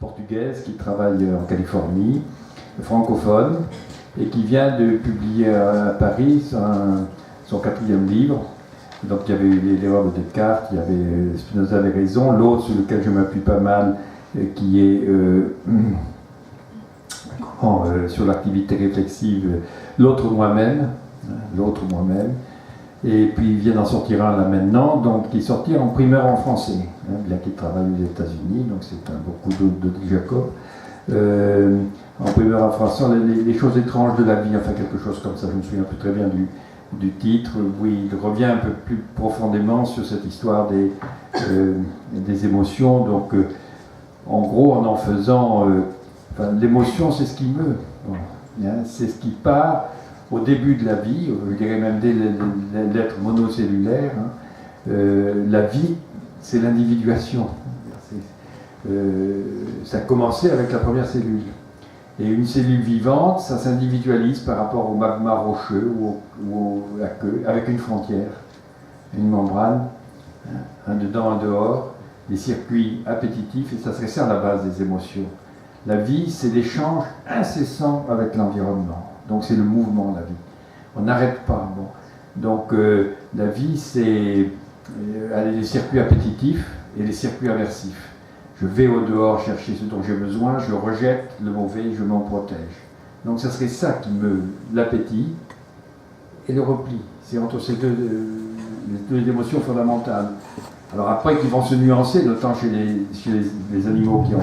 portugaise qui travaille en Californie, francophone, et qui vient de publier à Paris son 4e livre. Donc il y avait l'erreur de Descartes, il y avait Spinoza avait raison, l'autre sur lequel je m'appuie pas mal, qui est sur l'activité réflexive, l'autre moi-même, et puis il vient d'en sortir un là maintenant, donc qui est sorti en primeur en français, bien qu'il travaille aux États-Unis, donc c'est un beaucoup d'Audrey Jacob. En primeur en français, les choses étranges de la vie, enfin quelque chose comme ça, je me souviens plus très bien du titre, où il revient un peu plus profondément sur cette histoire des émotions. Donc, en gros, en faisant, l'émotion, c'est ce qui meut, c'est ce qui part au début de la vie, je dirais même dès l'être monocellulaire. La vie, c'est l'individuation. Ça a commencé avec la première cellule. Et une cellule vivante, ça s'individualise par rapport au magma rocheux ou à queue, avec une frontière, une membrane, un dedans, un dehors, des circuits appétitifs, et ça serait ça la base des émotions. La vie, c'est l'échange incessant avec l'environnement. Donc c'est le mouvement, la vie. On n'arrête pas. Bon. Donc la vie, c'est les circuits appétitifs et les circuits aversifs. Je vais au dehors chercher ce dont j'ai besoin, je rejette le mauvais, je m'en protège. Donc ça serait ça qui me l'appétit et le repli. C'est entre ces deux émotions fondamentales. Alors après, qui vont se nuancer, notamment chez les animaux qui ont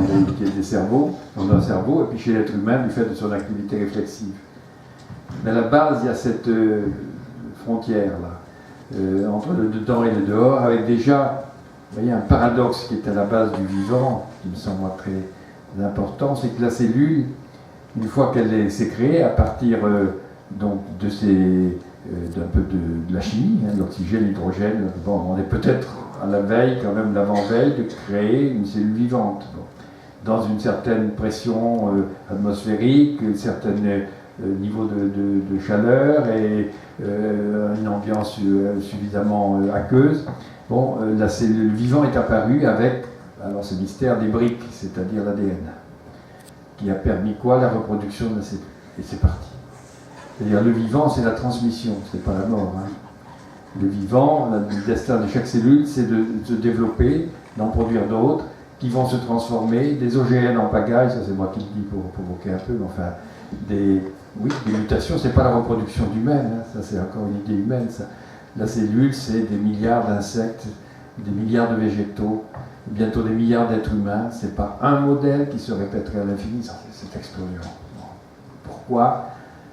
des cerveaux, qui ont un cerveau, et puis chez l'être humain du fait de son activité réflexive. Mais à la base, il y a cette frontière-là, entre le dedans et le dehors, avec déjà, vous voyez, un paradoxe qui est à la base du vivant, qui me semble très important, c'est que la cellule, une fois qu'elle s'est créée, à partir donc d'un peu de la chimie, l'oxygène, l'hydrogène, bon, on est peut-être à la veille, quand même l'avant-veille, de créer une cellule vivante. Bon, dans une certaine pression atmosphérique, un certain niveau de chaleur et une ambiance suffisamment aqueuse. Bon, la cellule vivante est apparue avec, alors ce mystère des briques, c'est-à-dire l'ADN, qui a permis quoi? La reproduction de la cellule. Et c'est parti. C'est-à-dire le vivant, c'est la transmission, c'est pas la mort. Le vivant, le destin de chaque cellule, c'est de se développer, d'en produire d'autres, qui vont se transformer, des OGN en pagaille, ça c'est moi qui le dis pour provoquer un peu, mais enfin, des mutations, c'est pas la reproduction humaine, ça c'est encore une idée humaine, ça. La cellule, c'est des milliards d'insectes, des milliards de végétaux, bientôt des milliards d'êtres humains. C'est pas un modèle qui se répéterait à l'infini, c'est explosion. Pourquoi?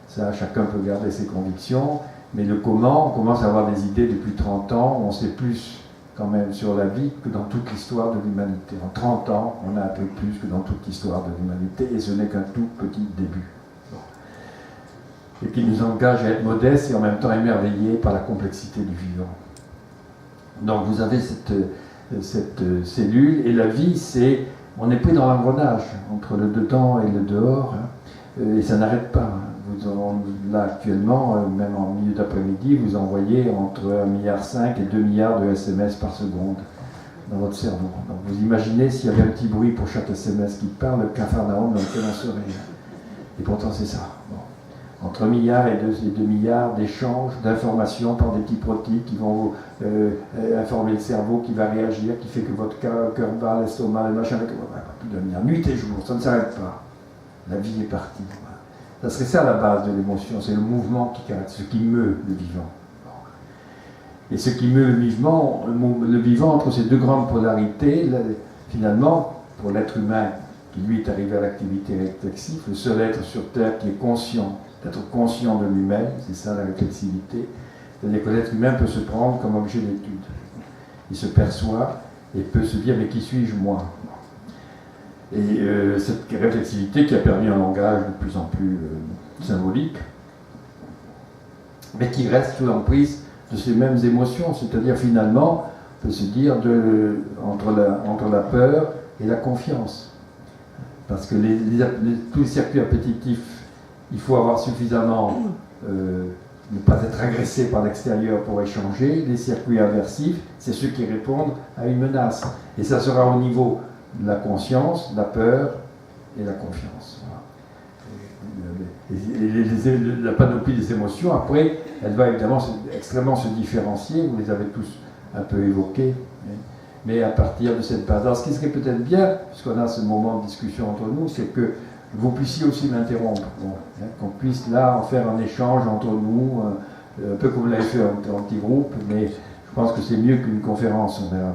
Ça, chacun peut garder ses convictions, mais le comment, on commence à avoir des idées depuis 30 ans, on sait plus quand même sur la vie que dans toute l'histoire de l'humanité. En 30 ans, on a appris plus que dans toute l'histoire de l'humanité, et ce n'est qu'un tout petit début. Et qui nous engage à être modestes et en même temps émerveillés par la complexité du vivant. Donc vous avez cette cellule, et la vie, c'est, on est pris dans l'engrenage entre le dedans et le dehors, et ça n'arrête pas. Là actuellement, même en milieu d'après-midi, vous envoyez entre 1,5 milliard et 2 milliards de SMS par seconde dans votre cerveau. Donc vous imaginez s'il y avait un petit bruit pour chaque SMS qui parle, le capharnaüm dans lequel on serait. Et pourtant c'est ça. Bon. Entre 1 milliard et 2 milliards d'échanges d'informations par des petits protides qui vont informer le cerveau, qui va réagir, qui fait que votre cœur bat, l'estomac, le machin, plus d'un milliard, nuit et jour, ça ne s'arrête pas. La vie est partie. Ça serait ça la base de l'émotion, c'est le mouvement qui caractérise, ce qui meut le vivant. Et ce qui meut le vivant entre ces deux grandes polarités, finalement, pour l'être humain qui lui est arrivé à l'activité réflexive, le seul être sur Terre qui est conscient, d'être conscient de lui-même, c'est ça la réflexivité, c'est-à-dire que l'être humain peut se prendre comme objet d'étude. Il se perçoit et peut se dire, mais qui suis-je moi? Et cette réflexivité qui a permis un langage de plus en plus symbolique, mais qui reste sous l'emprise de ces mêmes émotions, c'est-à-dire finalement, on peut se dire entre la peur et la confiance. Parce que tous les circuits appétitifs, il faut avoir suffisamment, ne pas être agressé par l'extérieur pour échanger. Les circuits aversifs, c'est ceux qui répondent à une menace. Et ça sera au niveau la conscience, la peur et la confiance. Voilà. La panoplie des émotions, après, elle va évidemment extrêmement se différencier, vous les avez tous un peu évoqués, mais à partir de cette base. Alors ce qui serait peut-être bien, puisqu'on a ce moment de discussion entre nous, c'est que vous puissiez aussi m'interrompre, qu'on puisse là en faire un échange entre nous, un peu comme vous l'avez fait en petit groupe, mais je pense que c'est mieux qu'une conférence, on verra.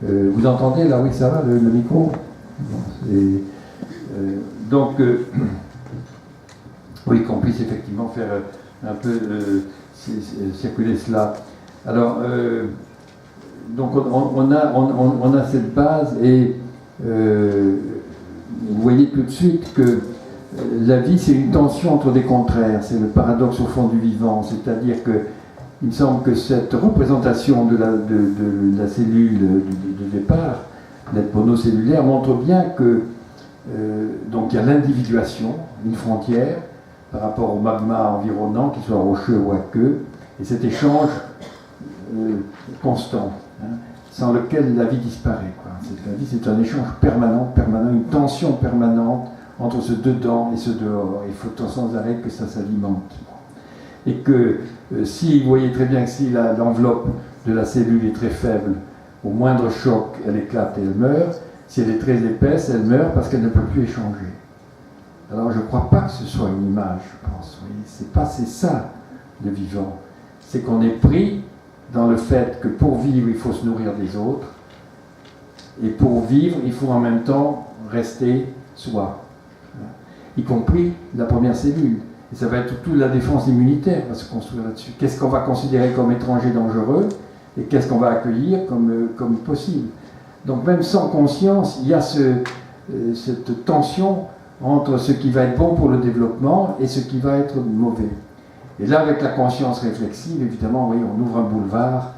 Vous entendez là? Oui, ça va, le micro? Donc, oui, qu'on puisse effectivement faire un peu circuler cela. Alors, donc on a cette base et vous voyez tout de suite que la vie, c'est une tension entre des contraires, c'est le paradoxe au fond du vivant, c'est-à-dire que il me semble que cette représentation de la cellule de départ, l'être monocellulaire, montre bien que donc il y a l'individuation, une frontière par rapport au magma environnant, qu'il soit rocheux ou aqueux, et cet échange constant, sans lequel la vie disparaît. La vie, c'est un échange permanent, une tension permanente entre ce dedans et ce dehors. Il faut sans arrêt que ça s'alimente. Et que si, vous voyez très bien que si l'enveloppe de la cellule est très faible, au moindre choc, elle éclate et elle meurt. Si elle est très épaisse, elle meurt parce qu'elle ne peut plus échanger. Alors je ne crois pas que ce soit une image, je pense. C'est ça, le vivant. C'est qu'on est pris dans le fait que pour vivre, il faut se nourrir des autres. Et pour vivre, il faut en même temps rester soi. Y compris la première cellule. Et ça va être toute la défense immunitaire va se construire là-dessus. Qu'est-ce qu'on va considérer comme étranger dangereux et qu'est-ce qu'on va accueillir comme possible. Donc même sans conscience, il y a cette tension entre ce qui va être bon pour le développement et ce qui va être mauvais. Et là, avec la conscience réflexive, évidemment, oui, on ouvre un boulevard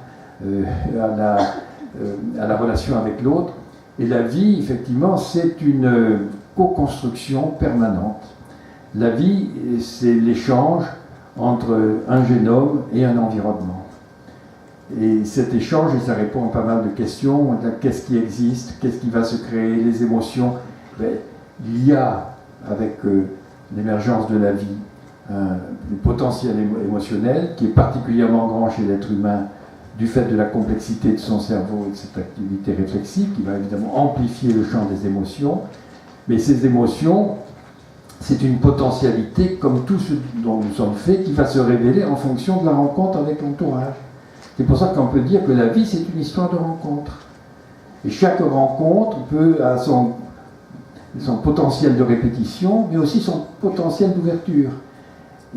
à la relation avec l'autre. Et la vie, effectivement, c'est une co-construction permanente. La vie, c'est l'échange entre un génome et un environnement. Et cet échange, et ça répond à pas mal de questions, qu'est-ce qui existe, qu'est-ce qui va se créer, les émotions. Il y a, avec l'émergence de la vie, un potentiel émotionnel qui est particulièrement grand chez l'être humain du fait de la complexité de son cerveau et de cette activité réflexive qui va évidemment amplifier le champ des émotions. Mais ces émotions, c'est une potentialité, comme tout ce dont nous sommes faits, qui va se révéler en fonction de la rencontre avec l'entourage. C'est pour ça qu'on peut dire que la vie, c'est une histoire de rencontre. Et chaque rencontre peut avoir son potentiel de répétition, mais aussi son potentiel d'ouverture.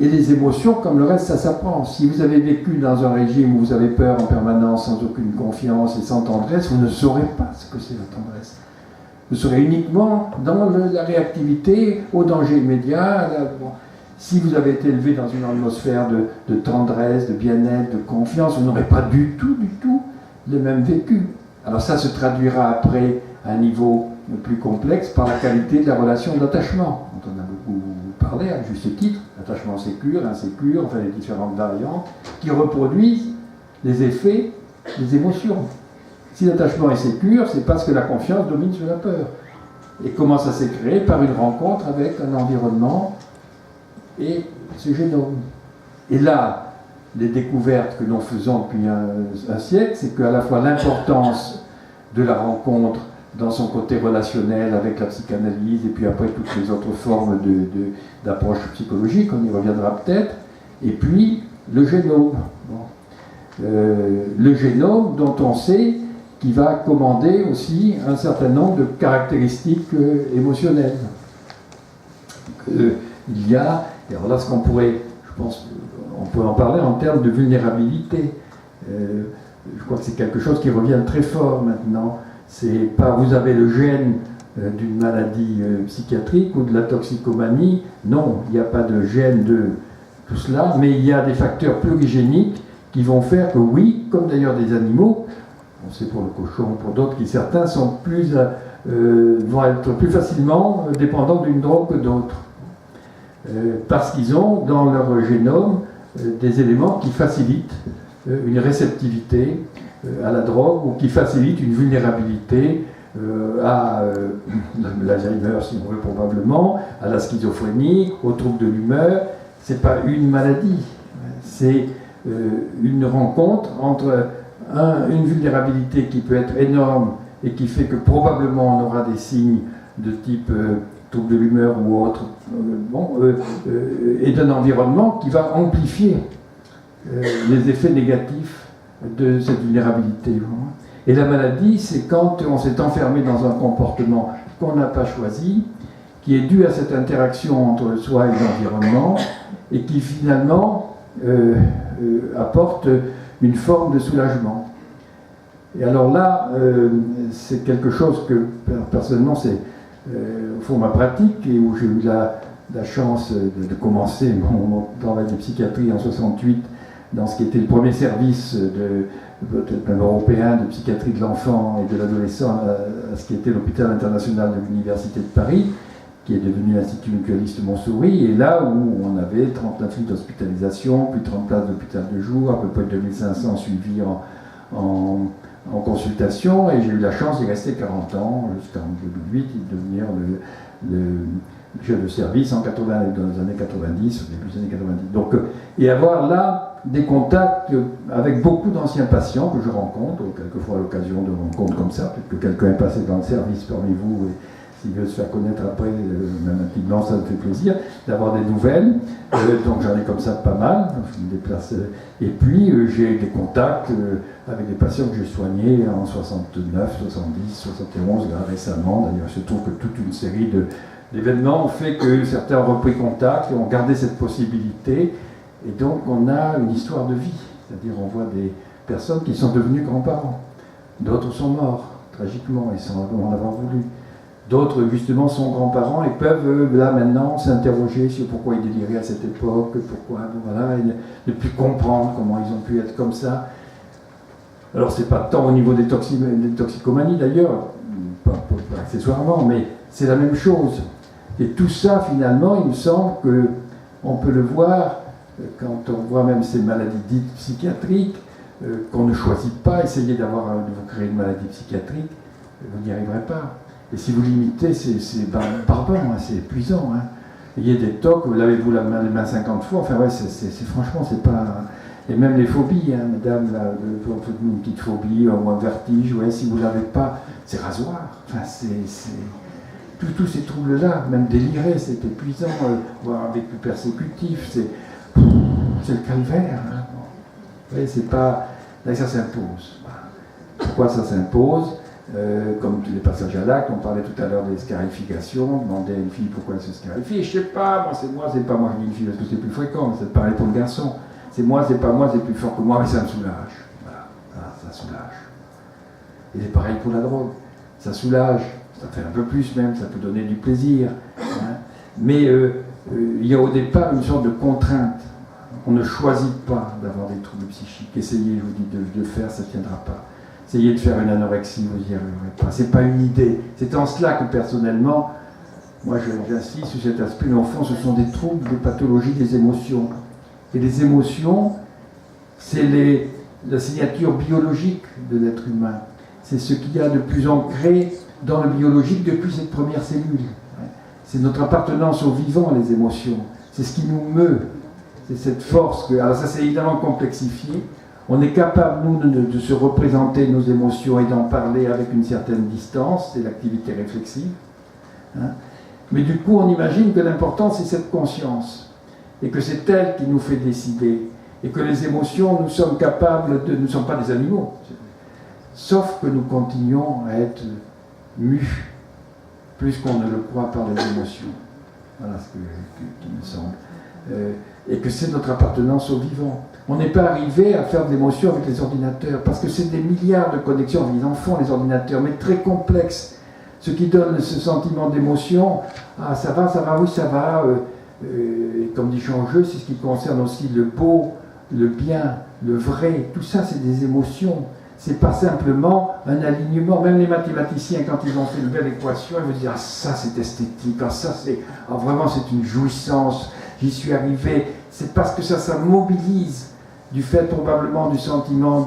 Et les émotions, comme le reste, ça s'apprend. Si vous avez vécu dans un régime où vous avez peur en permanence, sans aucune confiance et sans tendresse, vous ne saurez pas ce que c'est la tendresse. Vous serez uniquement dans la réactivité au danger immédiat. Si vous avez été élevé dans une atmosphère de tendresse, de bien-être, de confiance, vous n'aurez pas du tout le même vécu. Alors ça se traduira après à un niveau plus complexe par la qualité de la relation d'attachement, dont on a beaucoup parlé à juste titre, attachement sécure, insécure, enfin les différentes variantes, qui reproduisent les effets des émotions. Si l'attachement est sécure, c'est parce que la confiance domine sur la peur. Et comment ça s'est créé? Par une rencontre avec un environnement et ce génome. Et là, les découvertes que nous faisons depuis un siècle, c'est qu'à la fois l'importance de la rencontre dans son côté relationnel avec la psychanalyse et puis après toutes les autres formes d'approche psychologique, on y reviendra peut-être, et puis le génome. Le génome dont on sait qu'il va commander aussi un certain nombre de caractéristiques émotionnelles. Il y a, et alors là ce qu'on pourrait, je pense, on pourrait en parler en termes de vulnérabilité. Je crois que c'est quelque chose qui revient très fort maintenant. C'est pas vous avez le gène d'une maladie psychiatrique ou de la toxicomanie. Non, il n'y a pas de gène de tout cela, mais il y a des facteurs plurigéniques qui vont faire que oui, comme d'ailleurs des animaux, on sait pour le cochon, pour d'autres, qui certains sont vont être plus facilement dépendants d'une drogue que d'autres. Parce qu'ils ont dans leur génome des éléments qui facilitent une réceptivité à la drogue ou qui facilitent une vulnérabilité à l'Alzheimer, si on veut, probablement, à la schizophrénie, aux troubles de l'humeur. Ce n'est pas une maladie, c'est une rencontre entre une vulnérabilité qui peut être énorme et qui fait que probablement on aura des signes de type trouble de l'humeur ou autre, et d'un environnement qui va amplifier les effets négatifs de cette vulnérabilité. Et la maladie, c'est quand on s'est enfermé dans un comportement qu'on n'a pas choisi, qui est dû à cette interaction entre soi et l'environnement, et qui finalement apporte une forme de soulagement. Et alors là, c'est quelque chose que personnellement, c'est au fond ma pratique, et où j'ai eu la chance de commencer mon travail de psychiatrie en 68 dans ce qui était le premier service même européen de psychiatrie de l'enfant et de l'adolescent à ce qui était l'hôpital international de l'Université de Paris, qui est devenu l'Institut mutualiste Montsouris, et là où on avait 39 lits d'hospitalisation, puis 30 places d'hôpital de jour, à peu près 2500 suivis en consultation, et j'ai eu la chance d'y rester 40 ans, jusqu'en 2008, et de devenir le chef de service dans les années 90, au début des années 90. Donc, et avoir là des contacts avec beaucoup d'anciens patients que je rencontre, quelquefois à l'occasion de rencontres comme ça, peut-être que quelqu'un est passé dans le service parmi vous, et s'il veut se faire connaître après, même intimement, ça me fait plaisir d'avoir des nouvelles. Donc j'en ai comme ça pas mal, je me déplace. Et puis j'ai des contacts avec des patients que j'ai soignés en 69, 70, 71, là, récemment. D'ailleurs, il se trouve que toute une série d'événements ont fait que certains ont repris contact et ont gardé cette possibilité. Et donc on a une histoire de vie, c'est-à-dire on voit des personnes qui sont devenues grands-parents. D'autres sont morts, tragiquement, et sans en avoir voulu. D'autres, justement, sont grands-parents et peuvent, là, maintenant, s'interroger sur pourquoi ils déliraient à cette époque, pourquoi, voilà, et ne plus comprendre comment ils ont pu être comme ça. Alors, c'est pas tant au niveau des toxicomanies, d'ailleurs, pas accessoirement, mais c'est la même chose. Et tout ça, finalement, il me semble qu'on peut le voir quand on voit même ces maladies dites psychiatriques, qu'on ne choisit pas. Essayez de vous créer une maladie psychiatrique, vous n'y arriverez pas. Et si vous limitez, c'est barbare, hein, c'est épuisant. Hein. Il y a des tocs, lavez-vous la main 50 fois, enfin ouais, franchement, c'est pas... Et même les phobies, hein, mesdames, là, une petite phobie ou un vertige, ouais, si vous ne l'avez pas, c'est rasoir. Enfin, tous ces troubles-là, même délirer, c'est épuisant, voire un vécu persécutif, c'est le calvaire. Hein. Ouais, c'est pas... Là, ça s'impose. Pourquoi ça s'impose? Comme les passages à l'acte, on parlait tout à l'heure des scarifications, on demandait à une fille pourquoi elle se scarifie, je sais pas, moi c'est pas moi, je dis une fille parce que c'est plus fréquent, mais c'est pareil pour le garçon, c'est moi, c'est pas moi, c'est plus fort que moi, mais ça me soulage, voilà, ça soulage. Et c'est pareil pour la drogue, ça soulage, ça fait un peu plus même, ça peut donner du plaisir, hein. Mais il y a au départ une sorte de contrainte, on ne choisit pas d'avoir des troubles psychiques, essayez, je vous dis, de le faire, ça ne tiendra pas. Essayez de faire une anorexie, vous n'y arriverez pas. Ce n'est pas une idée. C'est en cela que personnellement, moi j'insiste sur cet aspect, mais au fond ce sont des troubles, des pathologies des émotions. Et les émotions, c'est la signature biologique de l'être humain. C'est ce qu'il y a de plus ancré dans le biologique depuis cette première cellule. C'est notre appartenance au vivant, les émotions. C'est ce qui nous meut. C'est cette force. Alors ça c'est évidemment complexifié. On est capable, nous, de se représenter nos émotions et d'en parler avec une certaine distance, c'est l'activité réflexive. Hein. Mais du coup, on imagine que l'important, c'est cette conscience, et que c'est elle qui nous fait décider, et que les émotions, nous sommes capables de... Nous ne sommes pas des animaux, sauf que nous continuons à être mus, plus qu'on ne le croit par les émotions. Voilà ce qui me semble. Et que c'est notre appartenance au vivant. On n'est pas arrivé à faire de l'émotion avec les ordinateurs, parce que c'est des milliards de connexions, ils en font les ordinateurs, mais très complexes. Ce qui donne ce sentiment d'émotion, ah ça va, oui ça va, comme dit Changeux, c'est ce qui concerne aussi le beau, le bien, le vrai, tout ça c'est des émotions. C'est pas simplement un alignement. Même les mathématiciens, quand ils ont fait une belle équation, ils vont dire ah ça c'est esthétique, ah ça c'est, ah vraiment c'est une jouissance, j'y suis arrivé. C'est parce que ça mobilise, du fait probablement du sentiment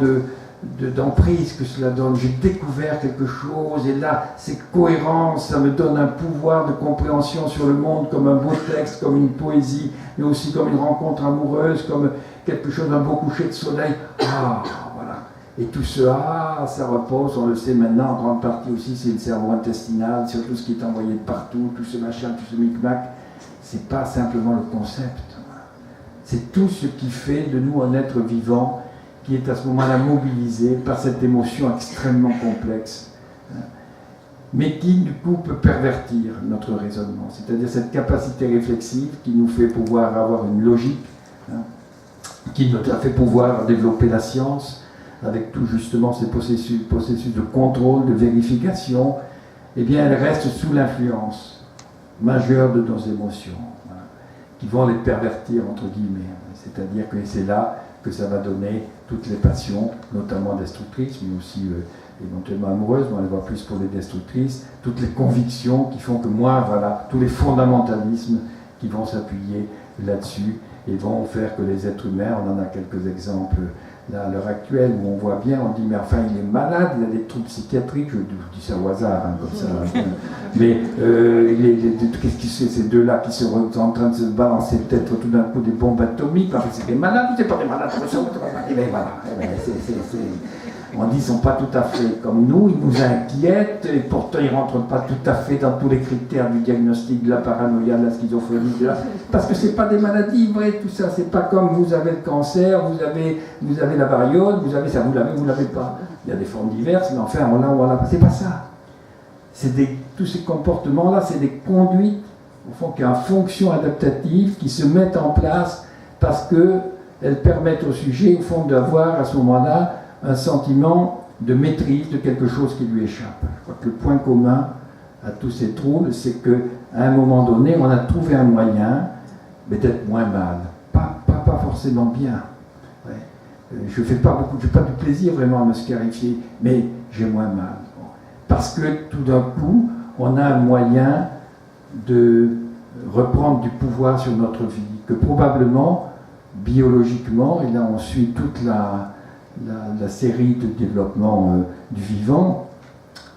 d'emprise que cela donne. J'ai découvert quelque chose et là, c'est cohérent, ça me donne un pouvoir de compréhension sur le monde comme un beau texte, comme une poésie, mais aussi comme une rencontre amoureuse, comme quelque chose d'un beau coucher de soleil. Ah, voilà. Et tout ça, ça repose, on le sait maintenant, en grande partie aussi, c'est le cerveau intestinal, sur tout ce qui est envoyé de partout, tout ce machin, tout ce micmac. C'est pas simplement le concept. C'est tout ce qui fait de nous un être vivant qui est à ce moment-là mobilisé par cette émotion extrêmement complexe, mais qui du coup peut pervertir notre raisonnement, c'est-à-dire cette capacité réflexive qui nous fait pouvoir avoir une logique, qui nous a fait pouvoir développer la science, avec tout justement ces processus de contrôle, de vérification, eh bien elle reste sous l'influence majeure de nos émotions, qui vont les pervertir entre guillemets, c'est-à-dire que c'est là que ça va donner toutes les passions, notamment destructrices, mais aussi éventuellement amoureuses, mais on les voit plus pour les destructrices, toutes les convictions qui font que moi, voilà, tous les fondamentalismes qui vont s'appuyer là-dessus et vont faire que les êtres humains, on en a quelques exemples là à l'heure actuelle, où on voit bien, on dit mais enfin il est malade, il a des troubles psychiatriques, je dis ça au hasard, comme ça, mais qu'est-ce qui c'est ces deux-là qui sont en train de se balancer peut-être tout d'un coup des bombes atomiques, enfin, c'est des malades ou c'est pas des malades, et bien voilà, on dit qu'ils ne sont pas tout à fait comme nous, ils nous inquiètent, et pourtant ils ne rentrent pas tout à fait dans tous les critères du diagnostic de la paranoïa, de la schizophrénie, parce que ce n'est pas des maladies vraies, tout ça, c'est pas comme vous avez le cancer, vous avez la variole, vous avez ça, vous l'avez pas. Il y a des formes diverses, mais enfin, on l'a pas. C'est pas ça. Tous ces comportements-là, c'est des conduites, au fond, qui ont une fonction adaptative, qui se mettent en place parce qu'elles permettent au sujet, au fond, d'avoir à ce moment-là un sentiment de maîtrise de quelque chose qui lui échappe. Je crois que le point commun à tous ces troubles, c'est qu'à un moment donné, on a trouvé un moyen, mais d'être moins mal. Pas forcément bien. Ouais. Je n'ai pas du plaisir vraiment à me scarifier, mais j'ai moins mal. Bon. Parce que tout d'un coup, on a un moyen de reprendre du pouvoir sur notre vie, que probablement, biologiquement, et là on suit toute la série de développement du vivant,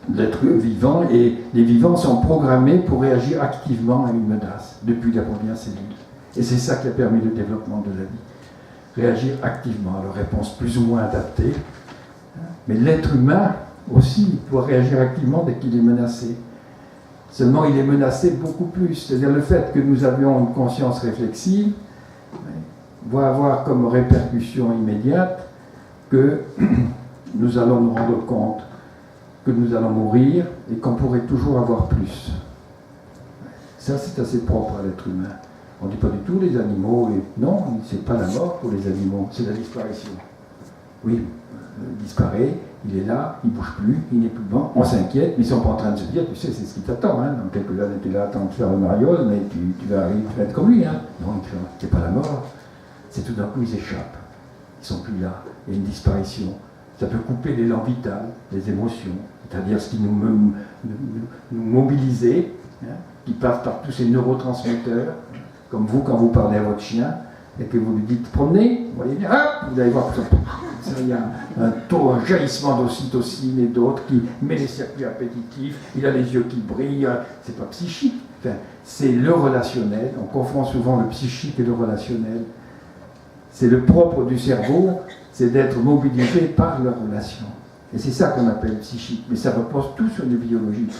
de l'être vivant, et les vivants sont programmés pour réagir activement à une menace, depuis la première cellule. Et c'est ça qui a permis le développement de la vie. Réagir activement, alors réponse plus ou moins adaptée, mais l'être humain aussi doit réagir activement dès qu'il est menacé. Seulement il est menacé beaucoup plus, c'est-à-dire le fait que nous avions une conscience réflexive va avoir comme répercussion immédiate que nous allons nous rendre compte que nous allons mourir et qu'on pourrait toujours avoir plus. Ça, c'est assez propre à l'être humain. On ne dit pas du tout les animaux, non, c'est pas la mort pour les animaux, c'est la disparition. Oui, il disparaît, il est là, il ne bouge plus, il n'est plus bon, on s'inquiète, mais ils ne sont pas en train de se dire, tu sais, c'est ce qui t'attend, hein. Dans quelques années, tu es là, attends de faire le mariole, mais tu vas arriver à être comme lui, hein. Non, c'est pas la mort, c'est tout d'un coup, ils échappent. Ils ne sont plus là. Il y a une disparition. Ça peut couper l'élan vital, les émotions, c'est-à-dire ce qui nous mobilisait, hein, qui passe par tous ces neurotransmetteurs, comme vous, quand vous parlez à votre chien, et que vous lui dites promenez, vous voyez bien, hop, vous allez voir que il y a un jaillissement d'ocytocine et d'autres qui met les circuits appétitifs, il a les yeux qui brillent, c'est pas psychique, enfin, c'est le relationnel, on confond souvent le psychique et le relationnel. C'est le propre du cerveau, c'est d'être mobilisé par la relation. Et c'est ça qu'on appelle psychique, mais ça repose tout sur le biologique.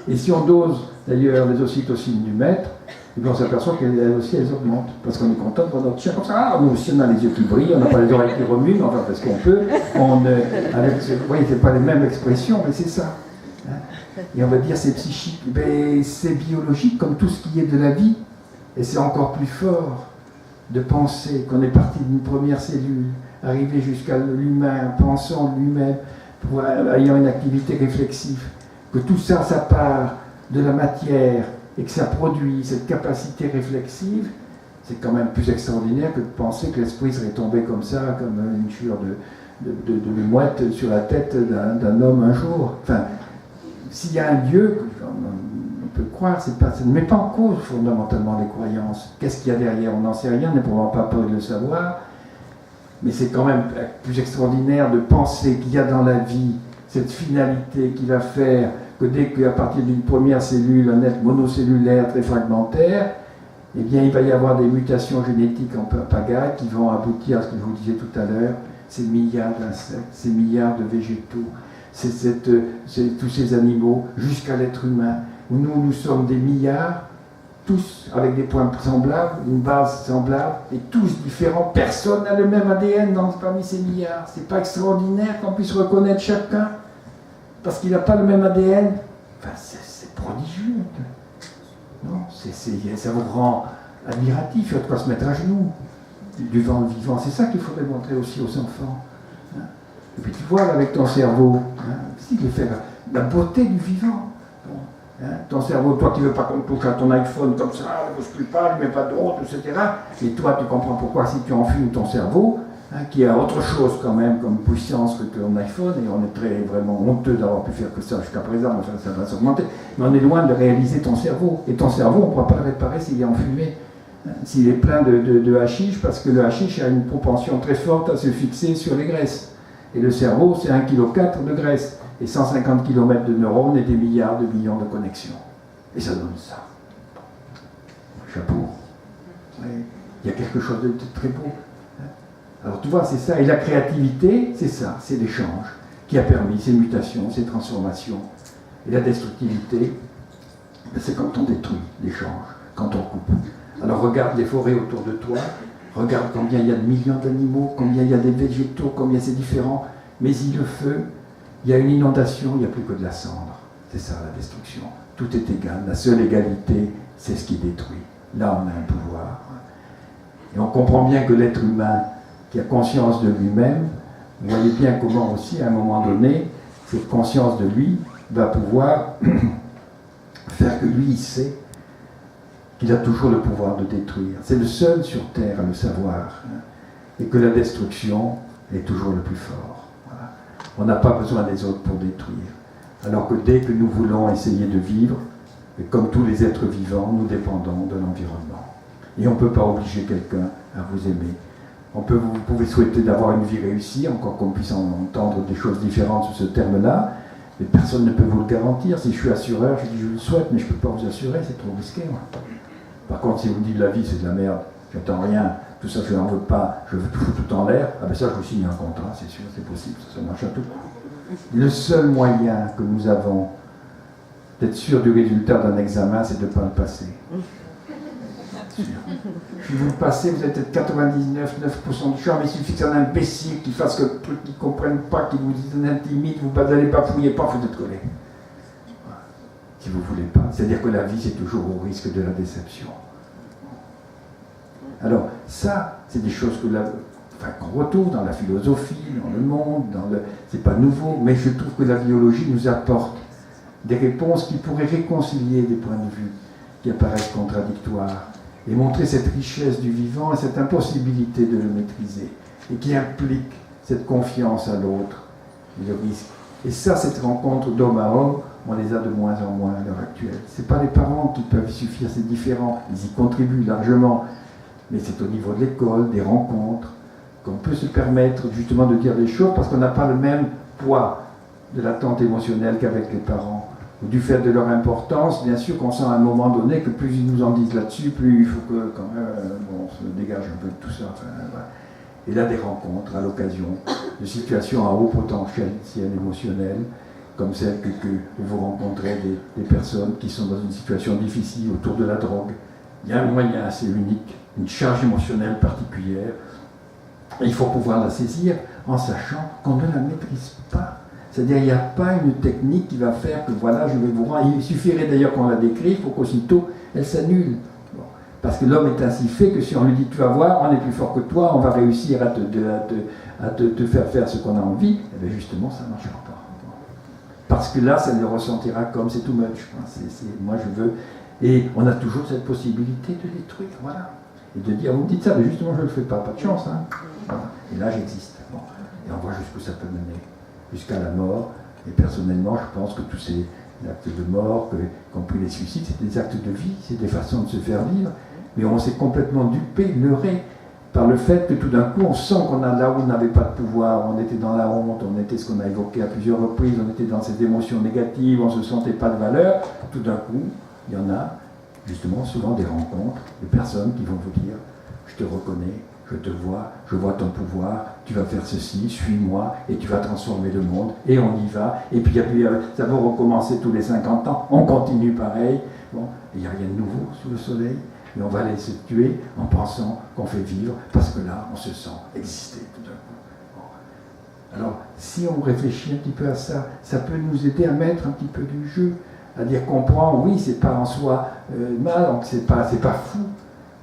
Et si on dose d'ailleurs les ocytocines du maître, et bien on s'aperçoit qu'elles aussi elles augmentent, parce qu'on est content de voir notre chien comme ça. Ah, nous aussi on a les yeux qui brillent, on n'a pas les oreilles qui remuent, enfin parce qu'on peut. Vous voyez, c'est pas les mêmes expressions, mais c'est ça. Hein. Et on va dire c'est psychique, mais c'est biologique comme tout ce qui est de la vie, et c'est encore plus fort de penser qu'on est parti d'une première cellule, arrivé jusqu'à l'humain, pensant lui-même, ayant une activité réflexive, que tout ça, ça part de la matière et que ça produit cette capacité réflexive, c'est quand même plus extraordinaire que de penser que l'esprit serait tombé comme ça, comme une chure de mouette sur la tête d'un homme un jour. Enfin, s'il y a un Dieu, on peut croire, ça ne met pas en cause fondamentalement les croyances. Qu'est-ce qu'il y a derrière? On n'en sait rien, n'est probablement pas peur de le savoir. Mais c'est quand même plus extraordinaire de penser qu'il y a dans la vie cette finalité qui va faire que dès qu'à partir d'une première cellule, un être monocellulaire très fragmentaire, eh bien il va y avoir des mutations génétiques en pagaille qui vont aboutir à ce que je vous disais tout à l'heure, ces milliards d'insectes, ces milliards de végétaux, tous ces animaux, jusqu'à l'être humain, où nous sommes des milliards, tous avec des points semblables, une base semblable, et tous différents. Personne n'a le même ADN parmi ces milliards. C'est pas extraordinaire qu'on puisse reconnaître chacun parce qu'il n'a pas le même ADN. Enfin, c'est prodigieux. Non, ça vous rend admiratif. Il y a de quoi se mettre à genoux devant le vivant. C'est ça qu'il faudrait montrer aussi aux enfants. Hein. Et puis tu vois là, avec ton cerveau, c'est de faire la beauté du vivant. Hein, ton cerveau, toi qui ne veux pas qu'on touche à ton iPhone comme ça, ne bouscule pas, ne mets pas d'autre, etc. Et toi, tu comprends pourquoi si tu enfumes ton cerveau, qui a autre chose quand même comme puissance que ton iPhone, et on est vraiment honteux d'avoir pu faire que ça jusqu'à présent, enfin, ça va s'augmenter, mais on est loin de réaliser ton cerveau. Et ton cerveau, on ne pourra pas le réparer s'il est enfumé, s'il est plein de hashish, parce que le hashish a une propension très forte à se fixer sur les graisses. Et le cerveau, c'est 1,4 kg de graisse. Et 150 km de neurones et des milliards de millions de connexions. Et ça donne ça. Chapeau. Ouais. Il y a quelque chose de très beau. Alors tu vois, c'est ça. Et la créativité, c'est ça, c'est l'échange qui a permis ces mutations, ces transformations. Et la destructivité, c'est quand on détruit l'échange, quand on coupe. Alors regarde les forêts autour de toi, regarde combien il y a de millions d'animaux, combien il y a des végétaux, combien c'est différent. Mais il le feu, il y a une inondation, il n'y a plus que de la cendre. C'est ça la destruction. Tout est égal. La seule égalité, c'est ce qui détruit. Là, on a un pouvoir. Et on comprend bien que l'être humain qui a conscience de lui-même, vous voyez bien comment aussi, à un moment donné, cette conscience de lui va pouvoir faire que lui, il sait qu'il a toujours le pouvoir de détruire. C'est le seul sur Terre à le savoir. Et que la destruction est toujours le plus fort. On n'a pas besoin des autres pour détruire. Alors que dès que nous voulons essayer de vivre, et comme tous les êtres vivants, nous dépendons de l'environnement. Et on ne peut pas obliger quelqu'un à vous aimer. Vous pouvez souhaiter d'avoir une vie réussie, encore qu'on puisse entendre des choses différentes sur ce terme-là, mais personne ne peut vous le garantir. Si je suis assureur, je dis je le souhaite, mais je ne peux pas vous assurer, c'est trop risqué. Moi. Par contre, si vous me dites la vie c'est de la merde, j'attends rien, tout ça je n'en veux pas, je veux tout en l'air, ah ben ça je vous signe un contrat, c'est sûr, c'est possible, ça marche à tout. Le seul moyen que nous avons d'être sûr du résultat d'un examen, c'est de ne pas le passer. Si vous le passez, vous êtes peut-être 99,9% du champ, mais il suffit que c'est un imbécile qui fasse que le truc, qui ne comprenne pas, qui vous intimide, vous n'allez pas fouiller pas, vous êtes collé. Voilà. Si vous ne voulez pas. C'est-à-dire que la vie, c'est toujours au risque de la déception. Alors, ça, c'est des choses qu'on retrouve dans la philosophie, dans le monde, c'est pas nouveau, mais je trouve que la biologie nous apporte des réponses qui pourraient réconcilier des points de vue qui apparaissent contradictoires et montrer cette richesse du vivant et cette impossibilité de le maîtriser et qui implique cette confiance à l'autre et le risque. Et ça, cette rencontre d'homme à homme, on les a de moins en moins à l'heure actuelle. C'est pas les parents qui peuvent y suffire, c'est différent, ils y contribuent largement. Mais c'est au niveau de l'école, des rencontres, qu'on peut se permettre justement de dire des choses parce qu'on n'a pas le même poids de l'attente émotionnelle qu'avec les parents. Ou du fait de leur importance, bien sûr qu'on sent à un moment donné que plus ils nous en disent là-dessus, plus il faut que quand même on se dégage un peu de tout ça. Enfin, voilà. Et là, des rencontres à l'occasion de situations à haut potentiel émotionnel, comme celle que vous rencontrez des personnes qui sont dans une situation difficile autour de la drogue. Il y a un moyen assez unique, une charge émotionnelle particulière. Il faut pouvoir la saisir en sachant qu'on ne la maîtrise pas. C'est-à-dire qu'il n'y a pas une technique qui va faire que voilà, je vais vous rendre. Il suffirait d'ailleurs qu'on la décrive pour qu'aussitôt elle s'annule. Bon. Parce que l'homme est ainsi fait que si on lui dit tu vas voir, on est plus fort que toi, on va réussir à te faire faire ce qu'on a envie, et bien justement ça ne marchera pas. Parce que là, ça le ressentira comme c'est too much. Moi je veux. Et on a toujours cette possibilité de détruire, voilà. Et de dire, vous me dites ça, mais justement je ne le fais pas de chance. Hein. Voilà. Et là j'existe. Bon. Et on voit jusqu'où ça peut mener. Jusqu'à la mort, et personnellement je pense que tous ces actes de mort, y compris les suicides, c'est des actes de vie, c'est des façons de se faire vivre, mais on s'est complètement dupé, leurré, par le fait que tout d'un coup, on sent qu'on a là où on n'avait pas de pouvoir, on était dans la honte, on était ce qu'on a évoqué à plusieurs reprises, on était dans ces émotions négatives, on ne se sentait pas de valeur. Tout d'un coup, il y en a justement souvent des rencontres de personnes qui vont vous dire « Je te reconnais, je te vois, je vois ton pouvoir, tu vas faire ceci, suis-moi, et tu vas transformer le monde, et on y va. » Et puis ça va recommencer tous les 50 ans, on continue pareil. Bon, il n'y a rien de nouveau sous le soleil. Mais on va aller se tuer en pensant qu'on fait vivre, parce que là, on se sent exister tout d'un coup. Bon. Alors, si on réfléchit un petit peu à ça, ça peut nous aider à mettre un petit peu du jeu, à dire qu'on prend, oui, c'est pas en soi mal, donc c'est pas fou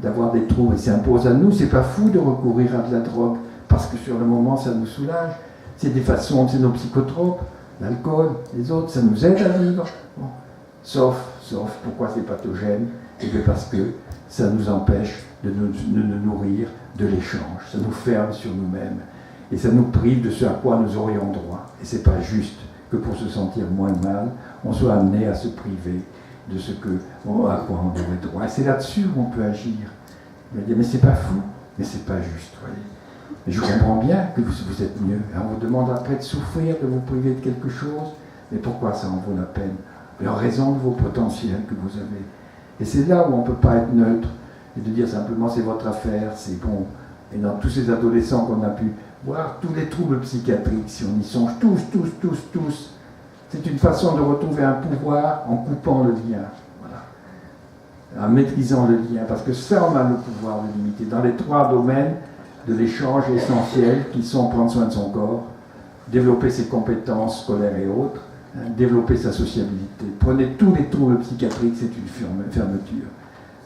d'avoir des troubles, et s'impose à nous, c'est pas fou de recourir à de la drogue, parce que sur le moment, ça nous soulage. C'est des façons, c'est nos psychotropes, l'alcool, les autres, ça nous aide à vivre. Bon. Sauf, pourquoi c'est pathogène? Et bien parce que ça nous empêche de nous nourrir de l'échange, ça nous ferme sur nous-mêmes, et ça nous prive de ce à quoi nous aurions droit. Et c'est pas juste que pour se sentir moins mal, on soit amené à se priver de ce à quoi on aurait droit. Et c'est là-dessus où on peut agir. Il va dire, mais c'est pas fou, mais c'est pas juste, voyez. Mais je comprends bien que vous êtes mieux. On vous demande après de souffrir, de vous priver de quelque chose, mais pourquoi ça en vaut la peine? Mais en raison de vos potentiels que vous avez. Et c'est là où on ne peut pas être neutre et de dire simplement c'est votre affaire, c'est bon. Et dans tous ces adolescents qu'on a pu voir, tous les troubles psychiatriques, si on y songe, tous, c'est une façon de retrouver un pouvoir en coupant le lien, voilà. En maîtrisant le lien, parce que ça on a le pouvoir de limiter. Dans les 3 domaines de l'échange essentiel qui sont prendre soin de son corps, développer ses compétences scolaires et autres, développer sa sociabilité. Prenez tous les troubles psychiatriques, c'est une fermeture.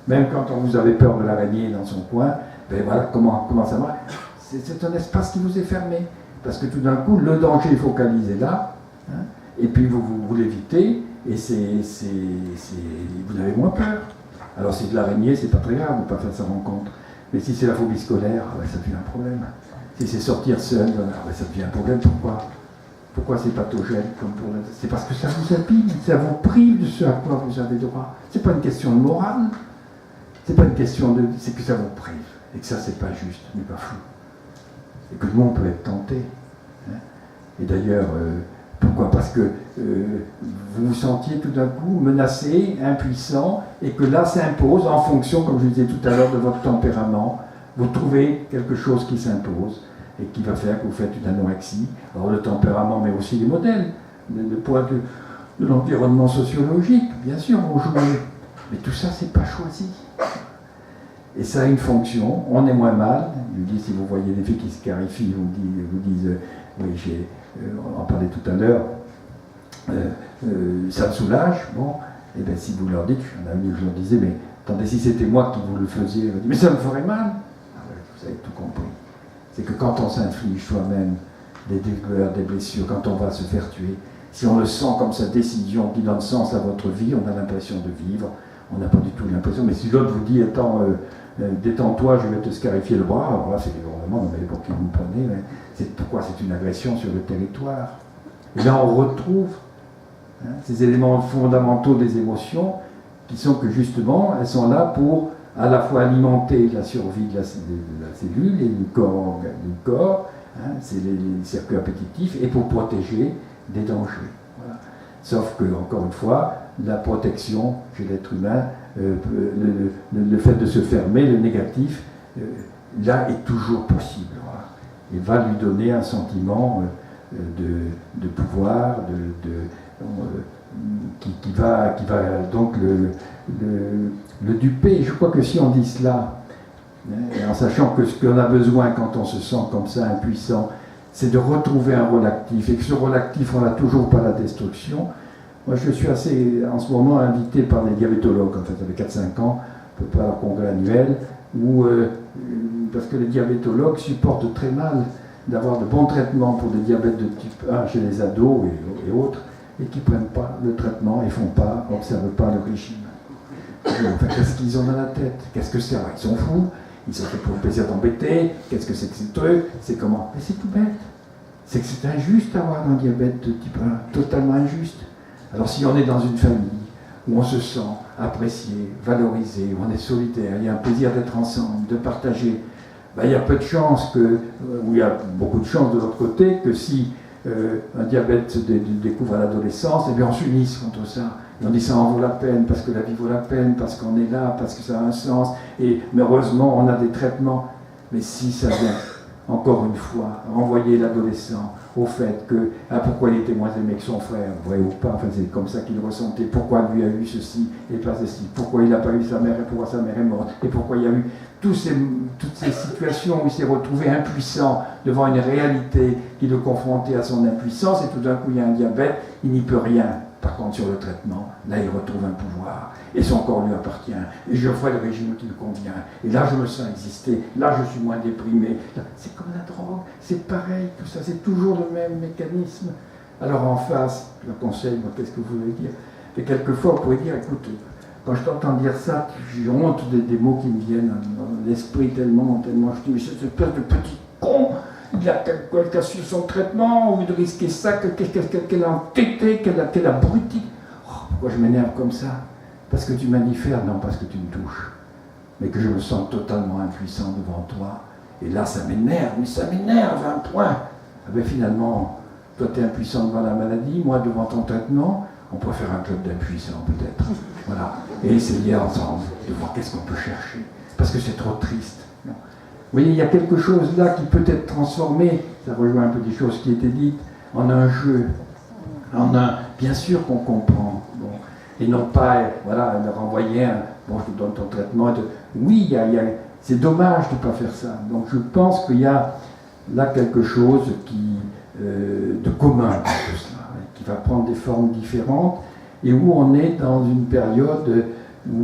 Même quand on vous avait peur de l'araignée dans son coin, ben voilà comment ça marche. C'est un espace qui vous est fermé. Parce que tout d'un coup, le danger est focalisé là, hein, et puis vous l'évitez, et vous avez moins peur. Alors si c'est de l'araignée, c'est pas très grave de ne pas faire sa rencontre. Mais si c'est la phobie scolaire, ça devient un problème. Si c'est sortir seul, ça devient un problème. Pourquoi c'est pathogène comme pour c'est parce que ça vous abîme, ça vous prive de ce à quoi vous avez droit. C'est pas une question de morale, c'est pas une question de... c'est que ça vous prive, et que ça c'est pas juste, mais pas fou. Et que nous on peut être tenté. Hein. Et d'ailleurs, pourquoi? Parce que vous vous sentiez tout d'un coup menacé, impuissant, et que là s'impose en fonction, comme je disais tout à l'heure, de votre tempérament. Vous trouvez quelque chose qui s'impose, et qui va faire que vous faites une anorexie. Alors le tempérament, mais aussi les modèles, le poids de l'environnement sociologique, bien sûr, vont jouer. Mais tout ça, c'est pas choisi. Et ça a une fonction, on est moins mal. Je vous dis, si vous voyez les filles qui se clarifient, vous disent oui, on en parlait tout à l'heure, ça me soulage. Bon, et bien si vous leur dites, un ami je leur disais, mais attendez, si c'était moi qui vous le faisiez, ils me disent, mais ça me ferait mal. Ah ouais, vous avez tout compris. C'est que quand on s'inflige soi-même des douleurs, des blessures, quand on va se faire tuer, si on le sent comme sa décision qui donne sens à votre vie, on a l'impression de vivre, on n'a pas du tout l'impression. Mais si l'autre vous dit, attends, détends-toi, je vais te scarifier le bras, alors là c'est des gouvernements, mais pour qui vous me prenez, pourquoi c'est une agression sur le territoire. Et là on retrouve ces éléments fondamentaux des émotions qui sont que justement, elles sont là pour à la fois alimenter la survie de la cellule et du corps, hein, c'est les circuits appétitifs, et pour protéger des dangers. Voilà. Sauf que, encore une fois, la protection chez l'être humain, le fait de se fermer, le négatif, là est toujours possible. Voilà. Et va lui donner un sentiment de pouvoir, qui va donc le duper. Je crois que si on dit cela, en sachant que ce qu'on a besoin quand on se sent comme ça impuissant, c'est de retrouver un rôle actif, et que ce rôle actif, on n'a toujours pas la destruction. Moi, je suis assez, en ce moment, invité par des diabétologues, en fait, avec 4-5 ans, à peu près à leur congrès annuel, parce que les diabétologues supportent très mal d'avoir de bons traitements pour des diabètes de type 1 chez les ados et autres, et qui ne prennent pas le traitement et n'observent pas le régime. Enfin, qu'est-ce qu'ils ont dans la tête? Qu'est-ce que c'est? Ils sont fous, ils sont fait pour le plaisir d'embêter, qu'est-ce que c'est que ces trucs? C'est comment? Mais c'est tout bête. C'est que c'est injuste d'avoir un diabète de type 1, totalement injuste. Alors si on est dans une famille où on se sent apprécié, valorisé, où on est solidaire, il y a un plaisir d'être ensemble, de partager, ben, il y a peu de chances ou il y a beaucoup de chances de l'autre côté, que si un diabète se découvre à l'adolescence, eh bien on s'unisse contre ça. Et on dit ça en vaut la peine, parce que la vie vaut la peine, parce qu'on est là, parce que ça a un sens. Et mais heureusement, on a des traitements. Mais si ça vient, encore une fois, renvoyer l'adolescent au fait que pourquoi il était moins aimé que son frère, vrai ou pas, enfin, c'est comme ça qu'il ressentait, pourquoi lui a eu ceci et pas ceci, pourquoi il n'a pas eu sa mère et pourquoi sa mère est morte, et pourquoi il y a eu toutes ces situations où il s'est retrouvé impuissant devant une réalité qui le confrontait à son impuissance, et tout d'un coup il y a un diabète, il n'y peut rien. Par contre, sur le traitement, là, il retrouve un pouvoir. Et son corps lui appartient. Et je ferai le régime qui me convient. Et là, je me sens exister. Là, je suis moins déprimé. C'est comme la drogue. C'est pareil, tout ça. C'est toujours le même mécanisme. Alors, en face, je le conseille, moi, qu'est-ce que vous voulez dire? Et quelquefois, on pourrait dire, écoute, quand je t'entends dire ça, j'ai honte des mots qui me viennent dans l'esprit tellement. Je dis, mais cette espèce de petit con. Il a su son traitement, au lieu de risquer ça, qu'elle a entêté, qu'elle a bruti. Oh, pourquoi je m'énerve comme ça? Parce que tu m'indiffères, non parce que tu me touches. Mais que je me sens totalement impuissant devant toi. Et là, ça m'énerve, mais ça m'énerve à un point. Ah ben finalement, toi tu es impuissant devant la maladie, moi devant ton traitement, on peut faire un club d'impuissants peut-être. Voilà. Et essayer ensemble de voir qu'est-ce qu'on peut chercher. Parce que c'est trop triste. Non. Vous voyez, il y a quelque chose là qui peut être transformé, ça rejoint un peu des choses qui étaient dites, en un jeu, bien sûr qu'on comprend, bon, et non pas, voilà, de renvoyer bon, je te donne ton traitement, oui, c'est dommage de ne pas faire ça. Donc je pense qu'il y a là quelque chose de commun dans tout cela, qui va prendre des formes différentes, et où on est dans une période où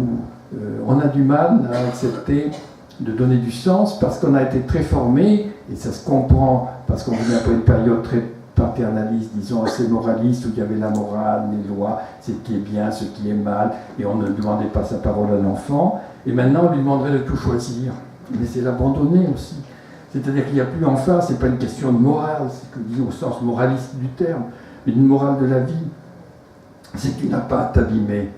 on a du mal à accepter de donner du sens, parce qu'on a été très formé, et ça se comprend, parce qu'on vient après une période très paternaliste, disons assez moraliste, où il y avait la morale, les lois, ce qui est bien, ce qui est mal, et on ne demandait pas sa parole à l'enfant, et maintenant on lui demanderait de tout choisir. Mais c'est l'abandonner aussi. C'est-à-dire qu'il n'y a plus enfin, c'est pas une question de morale, c'est que disons au sens moraliste du terme, mais une morale de la vie. C'est que tu n'as pas à t'abîmer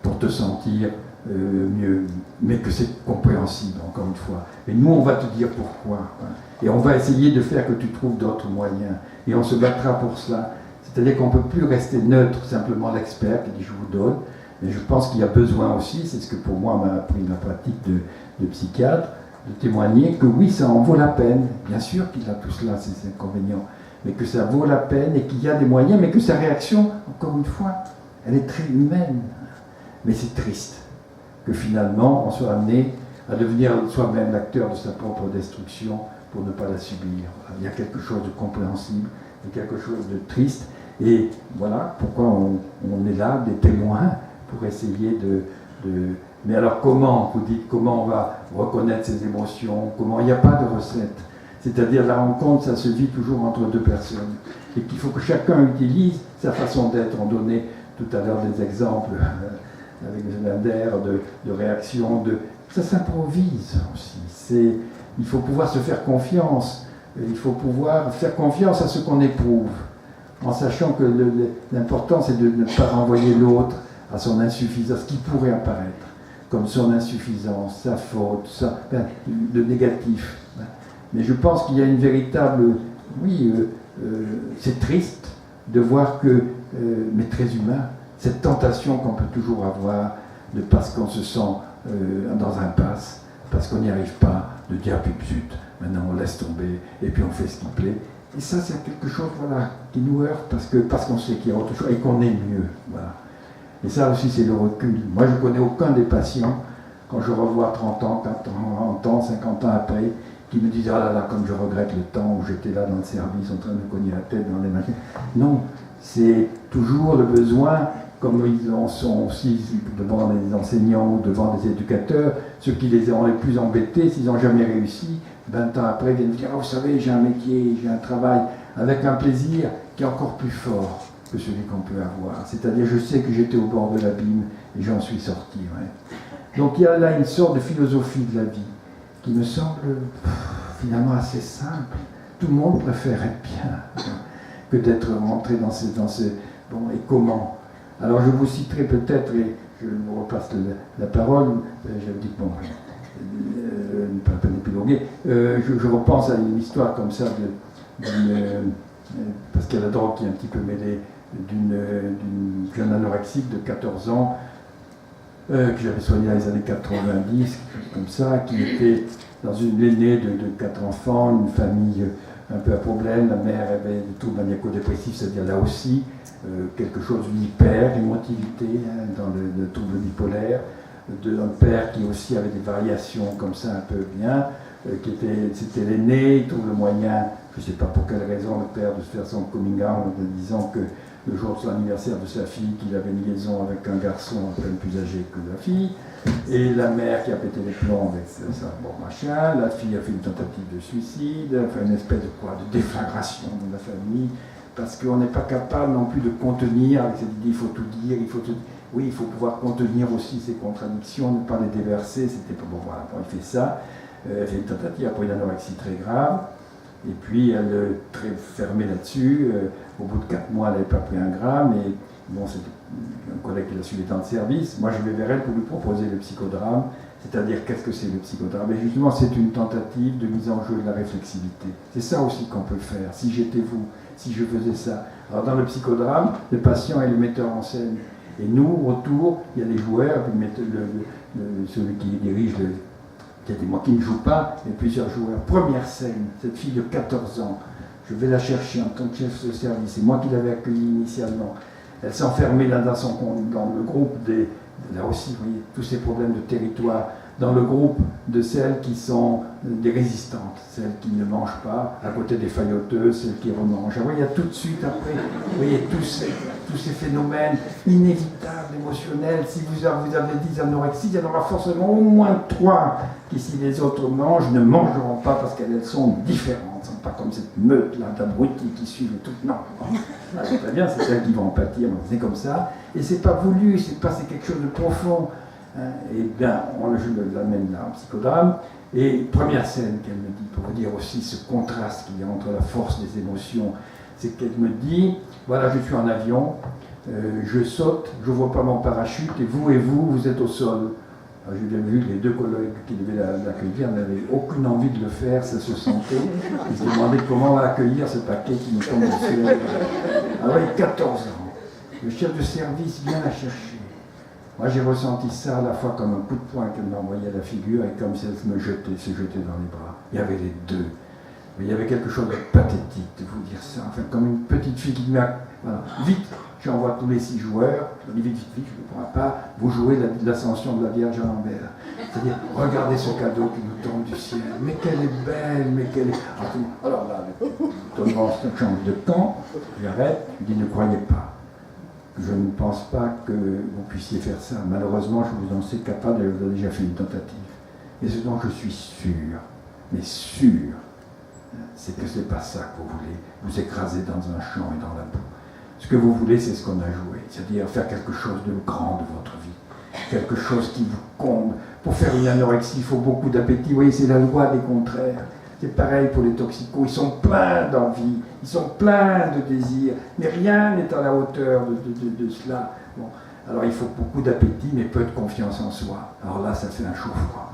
pour te sentir mieux, mais que c'est compréhensible, encore une fois. Et nous, on va te dire pourquoi. Hein. Et on va essayer de faire que tu trouves d'autres moyens. Et on se battra pour cela. C'est-à-dire qu'on ne peut plus rester neutre, simplement l'expert qui dit je vous donne. Mais je pense qu'il y a besoin aussi, c'est ce que pour moi m'a appris ma pratique de psychiatre, de témoigner que oui, ça en vaut la peine. Bien sûr qu'il a tout cela, ces inconvénients. Mais que ça vaut la peine et qu'il y a des moyens, mais que sa réaction, encore une fois, elle est très humaine. Mais c'est triste que finalement on soit amené à devenir soi-même l'acteur de sa propre destruction pour ne pas la subir. Il y a quelque chose de compréhensible, il y a quelque chose de triste, et voilà pourquoi on est là, des témoins, pour essayer de... Mais alors comment, vous dites, comment on va reconnaître ces émotions, comment, il n'y a pas de recette. C'est-à-dire la rencontre, ça se vit toujours entre deux personnes, et qu'il faut que chacun utilise sa façon d'être. On donnait tout à l'heure des exemples avec Zelander, de réaction, ça s'improvise aussi. Il faut pouvoir se faire confiance, il faut pouvoir faire confiance à ce qu'on éprouve, en sachant que l'important c'est de ne pas renvoyer l'autre à son insuffisance, qui pourrait apparaître comme son insuffisance, sa faute, le négatif. Mais je pense qu'il y a une véritable... Oui, c'est triste de voir que, mais très humain, cette tentation qu'on peut toujours avoir, de parce qu'on se sent dans un passe, parce qu'on n'y arrive pas, de dire puis zut, maintenant on laisse tomber, et puis on fait ce qui plaît. Et ça, c'est quelque chose voilà, qui nous heurte, parce qu'on sait qu'il y a autre chose, et qu'on est mieux. Voilà. Et ça aussi, c'est le recul. Moi, je ne connais aucun des patients, quand je revois 30 ans, 40 ans, 50 ans après, qui me disent « Ah là là, comme je regrette le temps où j'étais là dans le service, en train de me cogner la tête dans les machines. » Non, c'est toujours le besoin, comme ils en sont aussi devant des enseignants ou devant des éducateurs, ceux qui les ont les plus embêtés, s'ils n'ont jamais réussi, 20 ans après, ils viennent me dire « Ah, vous savez, j'ai un métier, j'ai un travail, avec un plaisir qui est encore plus fort que celui qu'on peut avoir. C'est-à-dire, je sais que j'étais au bord de l'abîme et j'en suis sorti. Ouais. » Donc il y a là une sorte de philosophie de la vie qui me semble finalement assez simple. Tout le monde préfère être bien que d'être rentré dans ces... Bon, et comment? Alors je vous citerai peut-être, et je vous repasse la parole, je dis, bon, ne pas plus épiloguer. Je repense à une histoire comme ça, parce qu'il y a la drogue qui est un petit peu mêlée, d'une jeune anorexique de 14 ans, que j'avais soigné dans les années 90, comme ça, qui était dans une aînée de 4 enfants, une famille un peu à problème. La mère avait des troubles maniaco-dépressifs, c'est-à-dire là aussi quelque chose d'hyper, émotivité, dans le trouble bipolaire, d'un père qui aussi avait des variations comme ça un peu bien, c'était l'aîné, il trouve le moyen, je ne sais pas pour quelle raison, le père de se faire son coming out en disant que le jour de l'anniversaire de sa fille, qu'il avait une liaison avec un garçon à peine plus âgé que la fille, et la mère qui a pété les plombs avec ça, bon machin, la fille a fait une tentative de suicide, enfin une espèce de déflagration dans la famille, parce qu'on n'est pas capable non plus de contenir, avec cette idée il faut tout dire, oui, il faut pouvoir contenir aussi ses contradictions, ne pas les déverser, c'était pas bon, voilà, bon, il fait ça, elle fait une tentative, après une anorexie très grave, et puis elle est très fermée là-dessus, au bout de 4 mois elle n'avait pas pris un gramme, et bon, c'était un collègue qui l'a suivi dans le service, moi je vais vers elle pour lui proposer le psychodrame, c'est-à-dire qu'est-ce que c'est le psychodrame, et justement c'est une tentative de mise en jeu de la réflexivité, c'est ça aussi qu'on peut faire, si j'étais vous, si je faisais ça. Alors dans le psychodrame, le patient est le metteur en scène, et nous, autour, il y a des joueurs, celui qui dirige moi qui ne joue pas, il y a plusieurs joueurs. Première scène, cette fille de 14 ans, je vais la chercher en tant que chef de service, c'est moi qui l'avais accueillie initialement. Elle s'est enfermée là dans le groupe là aussi, vous voyez, tous ces problèmes de territoire, dans le groupe de celles qui sont des résistantes, celles qui ne mangent pas, à côté des failloteuses, celles qui remangent. Alors, il y a tout de suite après, vous voyez, tous ces phénomènes inévitables, émotionnels. Si vous avez 10 anorexies, il y en aura forcément au moins 3 qui, si les autres mangent, ne mangeront pas parce qu'elles sont différentes. Elles ne sont pas comme cette meute-là d'abrutis qui suivent tout. Non, c'est très bien, c'est celles qui vont en pâtir, c'est comme ça. Et c'est pas voulu, c'est quelque chose de profond. Et bien, je l'amène là en psychodrame. Et première scène qu'elle me dit, pour vous dire aussi ce contraste qu'il y a entre la force des émotions, c'est qu'elle me dit, voilà, je suis en avion, je saute, je ne vois pas mon parachute, et vous êtes au sol. Alors, j'ai bien vu que les 2 collègues qui devaient l'accueillir n'avaient aucune envie de le faire, ça se sentait. Ils se demandaient comment on va accueillir ce paquet qui nous tombe dessus. Alors, il a 14 ans. Le chef de service vient la chercher. Moi, j'ai ressenti ça à la fois comme un coup de poing qu'elle m'a envoyé à la figure et comme si elle se jetait dans les bras. Il y avait les deux. Mais il y avait quelque chose de pathétique de vous dire ça. Enfin, comme une petite fille qui dit, voilà, vite, j'envoie tous les 6 joueurs, je dis vite, je ne pourrai pas, vous jouez l'ascension de la Vierge à l'envers. C'est-à-dire, regardez ce cadeau qui nous tombe du ciel. Mais qu'elle est belle, mais qu'elle est... Alors là, le change de camp, j'arrête, je dis, ne croyez pas. Je ne pense pas que vous puissiez faire ça. Malheureusement, je vous en sais capable et vous avez déjà fait une tentative. Et ce dont je suis sûr, mais sûr, c'est que ce n'est pas ça que vous voulez, vous écraser dans un champ et dans la boue. Ce que vous voulez, c'est ce qu'on a joué, c'est-à-dire faire quelque chose de grand de votre vie, quelque chose qui vous comble. Pour faire une anorexie, il faut beaucoup d'appétit. Vous voyez, c'est la loi des contraires. C'est pareil pour les toxicos, ils sont pleins d'envie, ils sont pleins de désirs, mais rien n'est à la hauteur de cela. Bon. Alors il faut beaucoup d'appétit, mais peu de confiance en soi. Alors là, ça fait un chaud froid.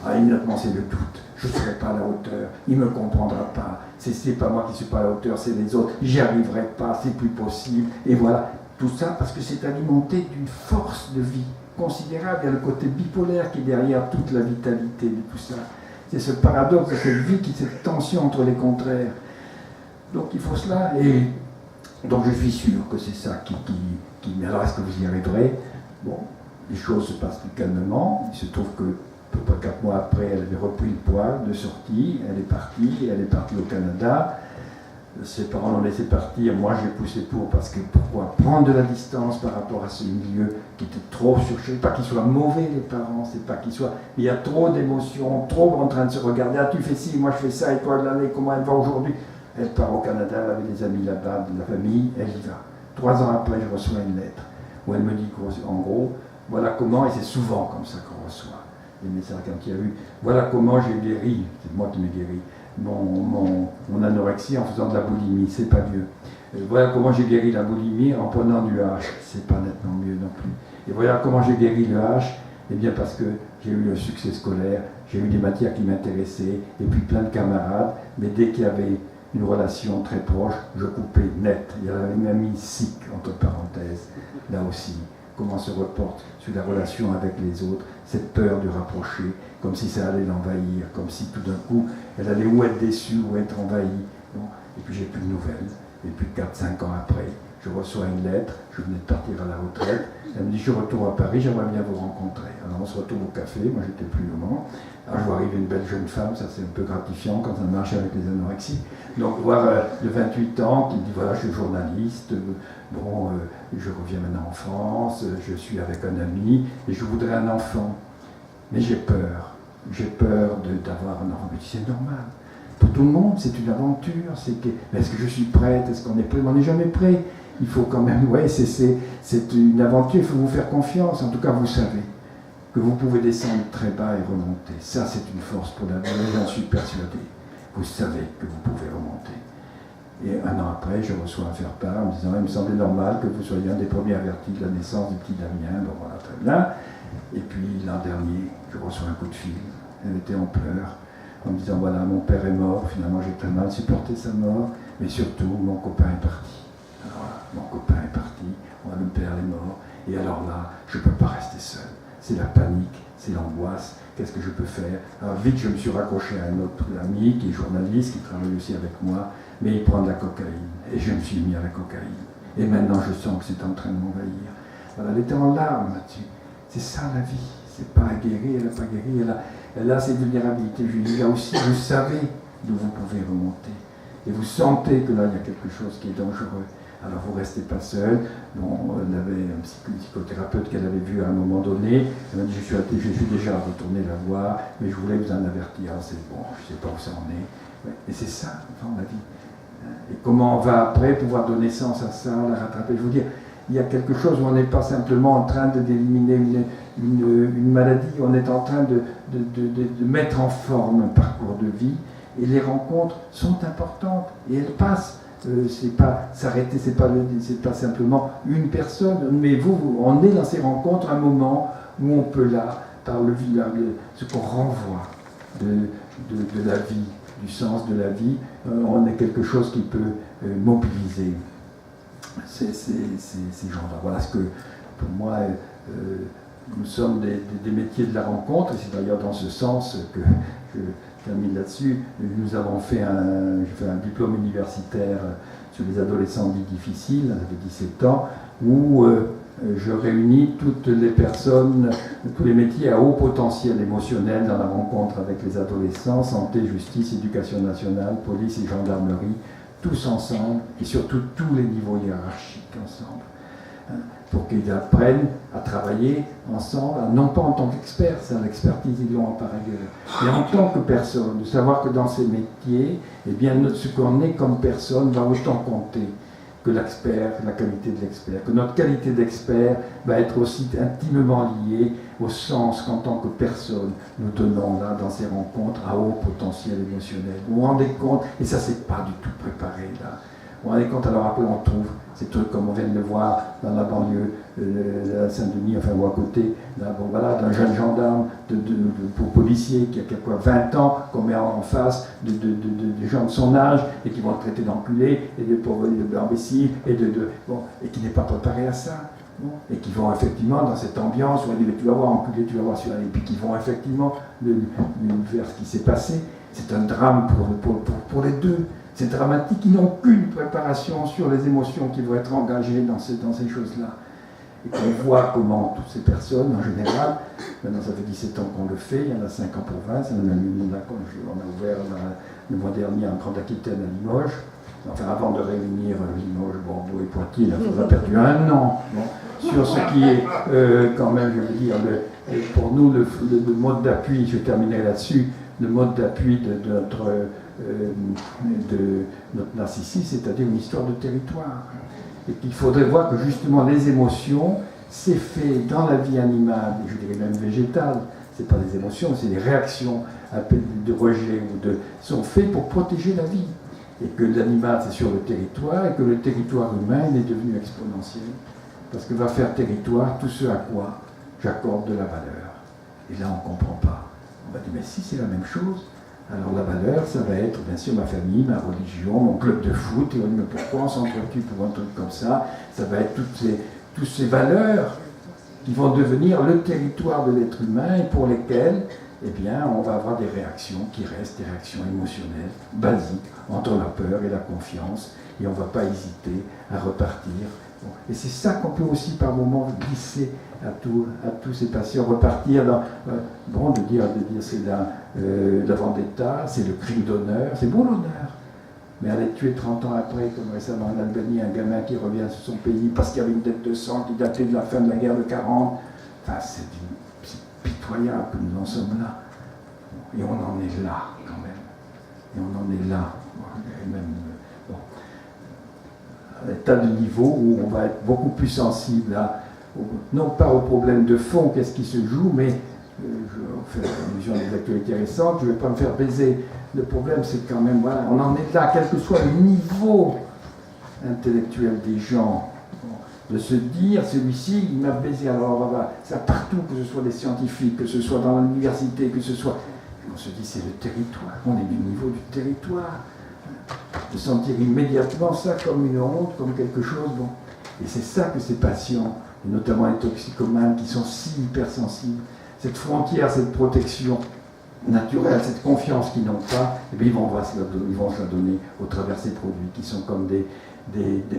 Alors, immédiatement, c'est le doute. Je ne serai pas à la hauteur, il ne me comprendra pas. C'est pas moi qui ne suis pas à la hauteur, c'est les autres. J'y arriverai pas, c'est plus possible. Et voilà, tout ça parce que c'est alimenté d'une force de vie considérable. Il y a le côté bipolaire qui est derrière toute la vitalité de tout ça. C'est ce paradoxe de cette vie, cette tension entre les contraires. Donc il faut cela, et donc je suis sûr que c'est ça qui... Mais alors est-ce que vous y arriverez? Bon, les choses se passent plus calmement. Il se trouve que, peu près 4 mois après, elle avait repris le poids de sortie, elle est partie au Canada. Ses parents l'ont laissé partir, moi j'ai poussé parce que pourquoi prendre de la distance par rapport à ce milieu qui était trop surchargé, pas qu'ils soient mauvais les parents, c'est pas qu'ils soient, il y a trop d'émotions, trop en train de se regarder, tu fais ci, moi je fais ça, et toi de l'année, comment elle va aujourd'hui? Elle part au Canada, elle avait des amis là-bas, de la famille, elle y va. 3 ans après, je reçois une lettre où elle me dit en gros, voilà comment, et c'est souvent comme ça qu'on reçoit les messages quand il y a eu, voilà comment j'ai guéri, c'est moi qui m'ai guéri, mon anorexie en faisant de la boulimie, c'est pas mieux. Voilà comment j'ai guéri la boulimie en prenant du H, c'est pas nettement mieux non plus. Et voilà comment j'ai guéri le H, eh bien parce que j'ai eu un succès scolaire j'ai eu des matières qui m'intéressaient, et puis plein de camarades, mais dès qu'il y avait une relation très proche, je coupais net. Il y avait même mis SIC, entre parenthèses, là aussi. Comment se reporte sur la relation avec les autres, cette peur de rapprocher, comme si ça allait l'envahir, comme si tout d'un coup, elle allait ou être déçue ou être envahie. Bon. Et puis j'ai plus de nouvelles. Et puis 4-5 ans après, je reçois une lettre, je venais de partir à la retraite, elle me dit je retourne à Paris, j'aimerais bien vous rencontrer. Alors on se retrouve au café, moi j'étais plus au moment. Alors je vois arriver une belle jeune femme, ça c'est un peu gratifiant quand ça marche avec les anorexies. Donc voir de 28 ans qui me dit voilà je suis journaliste, je reviens maintenant en France, je suis avec un ami et je voudrais un enfant. Mais j'ai peur d'avoir un enfant. Mais c'est normal. Pour tout le monde, c'est une aventure. Est-ce que je suis prête? Est-ce qu'on est prêt? On n'est jamais prêt. Il faut quand même, c'est une aventure, il faut vous faire confiance. En tout cas, vous savez que vous pouvez descendre très bas et remonter. Ça, c'est une force pour la vie, j'en suis persuadé. Vous savez que vous pouvez remonter. Et un an après, je reçois un faire-part en me disant, il me semblait normal que vous soyez un des premiers avertis de la naissance du petit Damien. Bon, voilà, très bien. Et puis, l'an dernier, je reçois un coup de fil. Elle était en pleurs, en me disant, voilà, mon père est mort. Finalement, j'ai très mal supporté sa mort. Mais surtout, mon copain est parti. Alors voilà, mon copain est parti. Le père est mort. Et alors là, je ne peux pas rester seul. C'est la panique, c'est l'angoisse. Qu'est-ce que je peux faire? Alors vite, je me suis raccroché à un autre ami qui est journaliste, qui travaille aussi avec moi, mais il prend de la cocaïne. Et je me suis mis à la cocaïne. Et maintenant, je sens que c'est en train de m'envahir. Voilà, elle était en larmes là-dessus. C'est ça la vie. C'est pas guéri, elle n'a pas guéri, elle a ses vulnérabilités. Je lui dis là aussi, vous savez d'où vous pouvez remonter. Et vous sentez que là, il y a quelque chose qui est dangereux. Alors vous ne restez pas seul. Bon, elle avait un psychothérapeute qu'elle avait vu à un moment donné. Elle m'a dit, je suis déjà retourné la voir, mais je voulais vous en avertir. C'est bon, je ne sais pas où ça en est. Et c'est ça, enfin, la vie. Et comment on va après pouvoir donner sens à ça, la rattraper? Je veux dire, il y a quelque chose où on n'est pas simplement en train d'éliminer une maladie, on est en train de mettre en forme un parcours de vie. Et les rencontres sont importantes et elles passent. C'est pas s'arrêter, c'est pas simplement une personne, mais on est dans ces rencontres un moment où on peut là, par ce qu'on renvoie de la vie, du sens de la vie, on a quelque chose qui peut mobiliser ces gens-là. Voilà ce que, pour moi, nous sommes des métiers de la rencontre, et c'est d'ailleurs dans ce sens que je termine là-dessus. Nous avons fait un diplôme universitaire sur les adolescents dits difficiles, j'avais 17 ans, où je réunis toutes les personnes, tous les métiers à haut potentiel émotionnel dans la rencontre avec les adolescents, santé, justice, éducation nationale, police et gendarmerie, tous ensemble, et surtout tous les niveaux hiérarchiques ensemble, pour qu'ils apprennent à travailler ensemble, non pas en tant qu'experts, ça l'expertise ils l'ont par ailleurs, mais en tant que personne, de savoir que dans ces métiers, eh bien, ce qu'on est comme personne va autant compter que l'expert, la qualité de l'expert, que notre qualité d'expert va être aussi intimement liée au sens qu'en tant que personne, nous donnons là dans ces rencontres à haut potentiel émotionnel. Vous vous rendez compte, et ça c'est pas du tout préparé là. Vous vous rendez compte, alors après on trouve ces trucs comme on vient de le voir dans la banlieue de Saint-Denis, enfin ou à côté, là, bon, voilà, d'un jeune gendarme, pour policier qui a quelque 20 ans, qu'on met en face de gens de son âge et qui vont le traiter d'enculé et d'imbécile et qui n'est pas préparé à ça. Bon, et qui vont effectivement dans cette ambiance où on dit tu vas voir enculé, tu vas voir celui-là, et puis qui vont effectivement faire ce qui s'est passé. C'est un drame pour les deux. C'est dramatique, ils n'ont qu'une préparation sur les émotions qui vont être engagées dans ces choses-là. Et qu'on voit comment toutes ces personnes, en général, maintenant ça fait 17 ans qu'on le fait, il y en a 5 en province, on a ouvert le mois dernier en Grande-Aquitaine à Limoges, enfin avant de réunir Limoges, Bordeaux et Poitiers, on a perdu un an sur ce qui est quand même, je veux dire, pour nous le mode d'appui, je terminerai là-dessus, le mode d'appui de notre narcissisme, c'est-à-dire une histoire de territoire. Et qu'il faudrait voir que justement les émotions, c'est fait dans la vie animale, et je dirais même végétale, c'est pas des émotions, c'est des réactions de rejet sont faits pour protéger la vie. Et que l'animal c'est sur le territoire, et que le territoire humain il est devenu exponentiel. Parce que va faire territoire tout ce à quoi j'accorde de la valeur. Et là on ne comprend pas. On va dire, mais si, c'est la même chose. Alors la valeur, ça va être bien sûr ma famille, ma religion, mon club de foot, et on dit, mais pourquoi on s'entretue pour un truc comme ça? Ça va être toutes ces valeurs qui vont devenir le territoire de l'être humain et pour lesquelles, eh bien, on va avoir des réactions qui restent des réactions émotionnelles, basiques, entre la peur et la confiance, et on ne va pas hésiter à repartir. Bon. Et c'est ça qu'on peut aussi par moments glisser à tous ces patients, repartir dans, de dire c'est la vendetta, c'est le crime d'honneur, c'est bon l'honneur. Mais aller tuer 30 ans après, comme récemment en Albanie, un gamin qui revient sur son pays parce qu'il y avait une dette de sang qui datait de la fin de la guerre de 40, enfin, c'est pitoyable que nous en sommes là. Et on en est là, quand même. Et on en est là. Et même, à l'état de niveau où on va être beaucoup plus sensible non pas aux problèmes de fond, qu'est-ce qui se joue, mais je fais allusion à des actualités récentes, je ne vais pas me faire baiser. Le problème, c'est quand même, voilà, on en est là, quel que soit le niveau intellectuel des gens, de se dire, celui-ci, il m'a baisé, alors voilà, ça partout, que ce soit des scientifiques, que ce soit dans l'université, que ce soit... On se dit, c'est le territoire, on est du niveau du territoire. De sentir immédiatement ça comme une honte, comme quelque chose, bon. Et c'est ça que ces patients, et notamment les toxicomanes, qui sont si hypersensibles, cette frontière, cette protection naturelle, cette confiance qu'ils n'ont pas, eh bien, ils vont se la donner au travers de ces produits qui sont comme des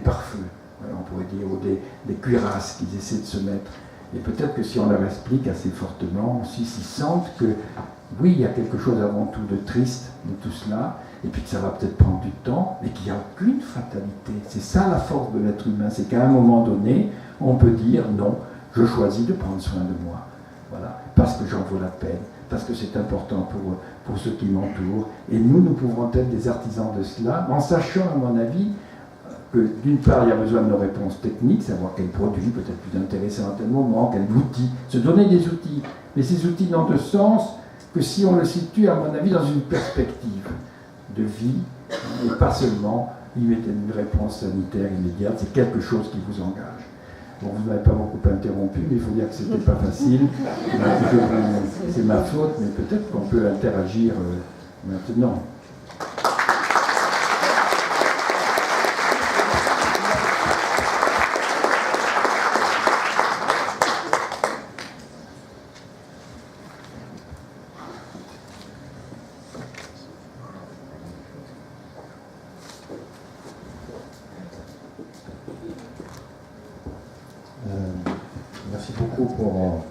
parfums, on pourrait dire, ou des cuirasses qu'ils essaient de se mettre. Et peut-être que si on leur explique assez fortement, aussi s'ils sentent que oui, il y a quelque chose avant tout de triste de tout cela, et puis que ça va peut-être prendre du temps, mais qu'il n'y a aucune fatalité. C'est ça la force de l'être humain, c'est qu'à un moment donné, on peut dire non, je choisis de prendre soin de moi. Voilà, parce que j'en vaux la peine, parce que c'est important pour ceux qui m'entourent. Et nous pouvons être des artisans de cela, en sachant, à mon avis, que d'une part, il y a besoin de nos réponses techniques, savoir quel produit peut être plus intéressant à tel moment, quel outil, se donner des outils. Mais ces outils n'ont de sens que si on le situe, à mon avis, dans une perspective de vie, et pas seulement une réponse sanitaire immédiate, c'est quelque chose qui vous engage. Bon, vous n'avez pas beaucoup interrompu, mais il faut dire que c'était pas facile. C'est ma faute, mais peut-être qu'on peut interagir maintenant. Merci beaucoup pour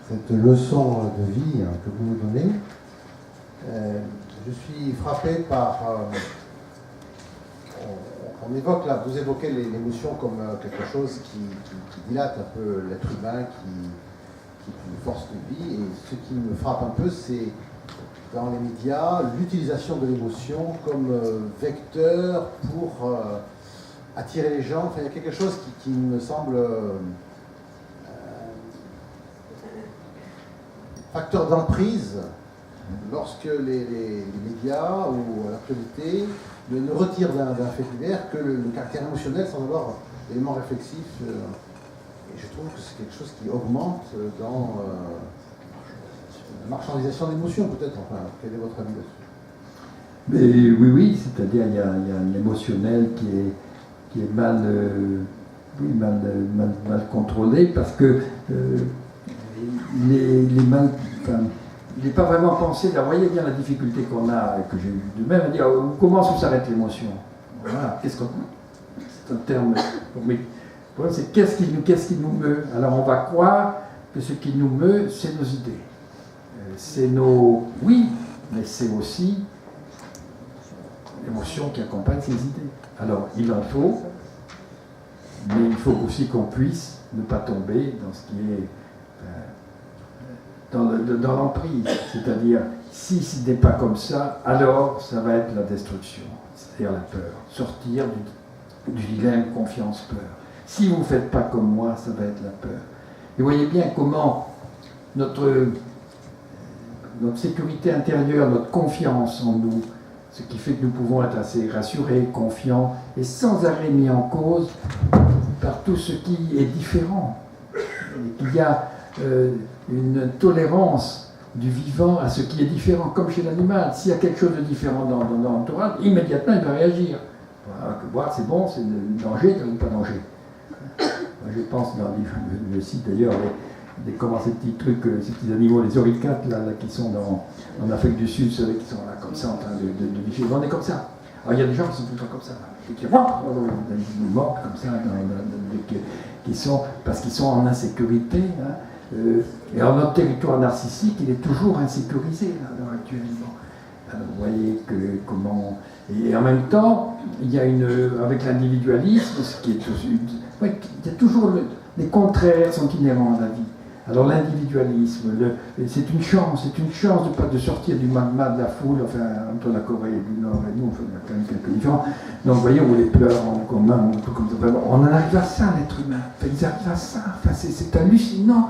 cette leçon de vie que vous nous donnez. Je suis frappé par... on évoque là, vous évoquez l'émotion comme quelque chose qui dilate un peu l'être humain, qui est une force de vie. Et ce qui me frappe un peu, c'est dans les médias, l'utilisation de l'émotion comme vecteur pour attirer les gens. Enfin, il y a quelque chose qui me semble... facteur d'emprise lorsque les médias ou l'actualité ne retirent d'un fait divers que le caractère émotionnel sans avoir d'éléments réflexifs. Et je trouve que c'est quelque chose qui augmente dans la marchandisation d'émotions, peut-être. Enfin, quel est votre avis là-dessus? Mais oui, c'est-à-dire il y a un émotionnel qui est mal contrôlé parce que il n'est pas vraiment pensé. Là, vous voyez bien la difficulté qu'on a, que j'ai eu de même à dire où commence ou s'arrête l'émotion. Voilà, c'est un terme. Mais le problème, c'est qu'est-ce qui nous meut. Alors on va croire que ce qui nous meut, c'est nos idées. C'est nos. Oui, mais c'est aussi l'émotion qui accompagne ces idées. Alors il en faut, mais il faut aussi qu'on puisse ne pas tomber dans ce qui est dans l'emprise, c'est-à-dire si ce n'est pas comme ça, alors ça va être la destruction, c'est-à-dire la peur, sortir du dilemme confiance-peur. Si vous ne faites pas comme moi, ça va être la peur. Et vous voyez bien comment notre sécurité intérieure, notre confiance en nous, ce qui fait que nous pouvons être assez rassurés, confiants, et sans arrêt mis en cause par tout ce qui est différent. Il y a une tolérance du vivant à ce qui est différent, comme chez l'animal. S'il y a quelque chose de différent dans l'entourage, immédiatement il va réagir. Voilà, que voir c'est bon, c'est danger ou pas danger. Moi, je pense dans le site d'ailleurs, comment ces petits trucs, ces petits animaux, les oricates là, qui sont en Afrique du Sud, ceux qui sont là comme ça en train de vivre. On est comme ça. Alors il y a des gens qui sont tout le temps comme ça, et qui morts comme ça, qui sont, parce qu'ils sont en insécurité. Hein. Et alors notre territoire narcissique, il est toujours insécurisé là, actuellement. Alors vous voyez comment. Et en même temps, il y a avec l'individualisme, ce qui est il y a toujours les contraires sont inhérents à la vie. Alors l'individualisme, c'est une chance de sortir du magma de la foule, enfin un peu la Corée du Nord et nous, on fait quand même quelques différents. Donc vous voyez, on les pleure en commun, on en arrive à ça, l'être humain. Enfin, ils arrivent à ça. Enfin, c'est hallucinant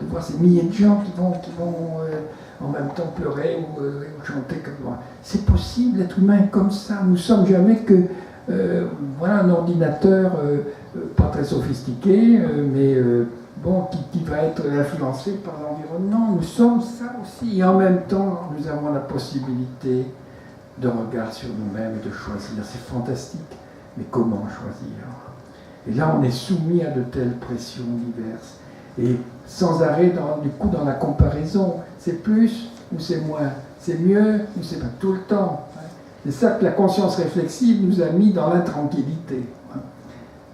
de voir ces milliers de gens qui vont en même temps pleurer ou chanter comme moi. C'est possible, l'être humain est comme ça. Nous ne sommes jamais que voilà, un ordinateur pas très sophistiqué, mais bon, qui va être influencé par l'environnement. Nous sommes ça aussi. Et en même temps, nous avons la possibilité de regard sur nous-mêmes et de choisir. C'est fantastique. Mais comment choisir? Et là, on est soumis à de telles pressions diverses. Et sans arrêt, du coup, dans la comparaison, c'est plus ou c'est moins, c'est mieux ou c'est pas, tout le temps. C'est ça que la conscience réflexive nous a mis dans l'intranquillité.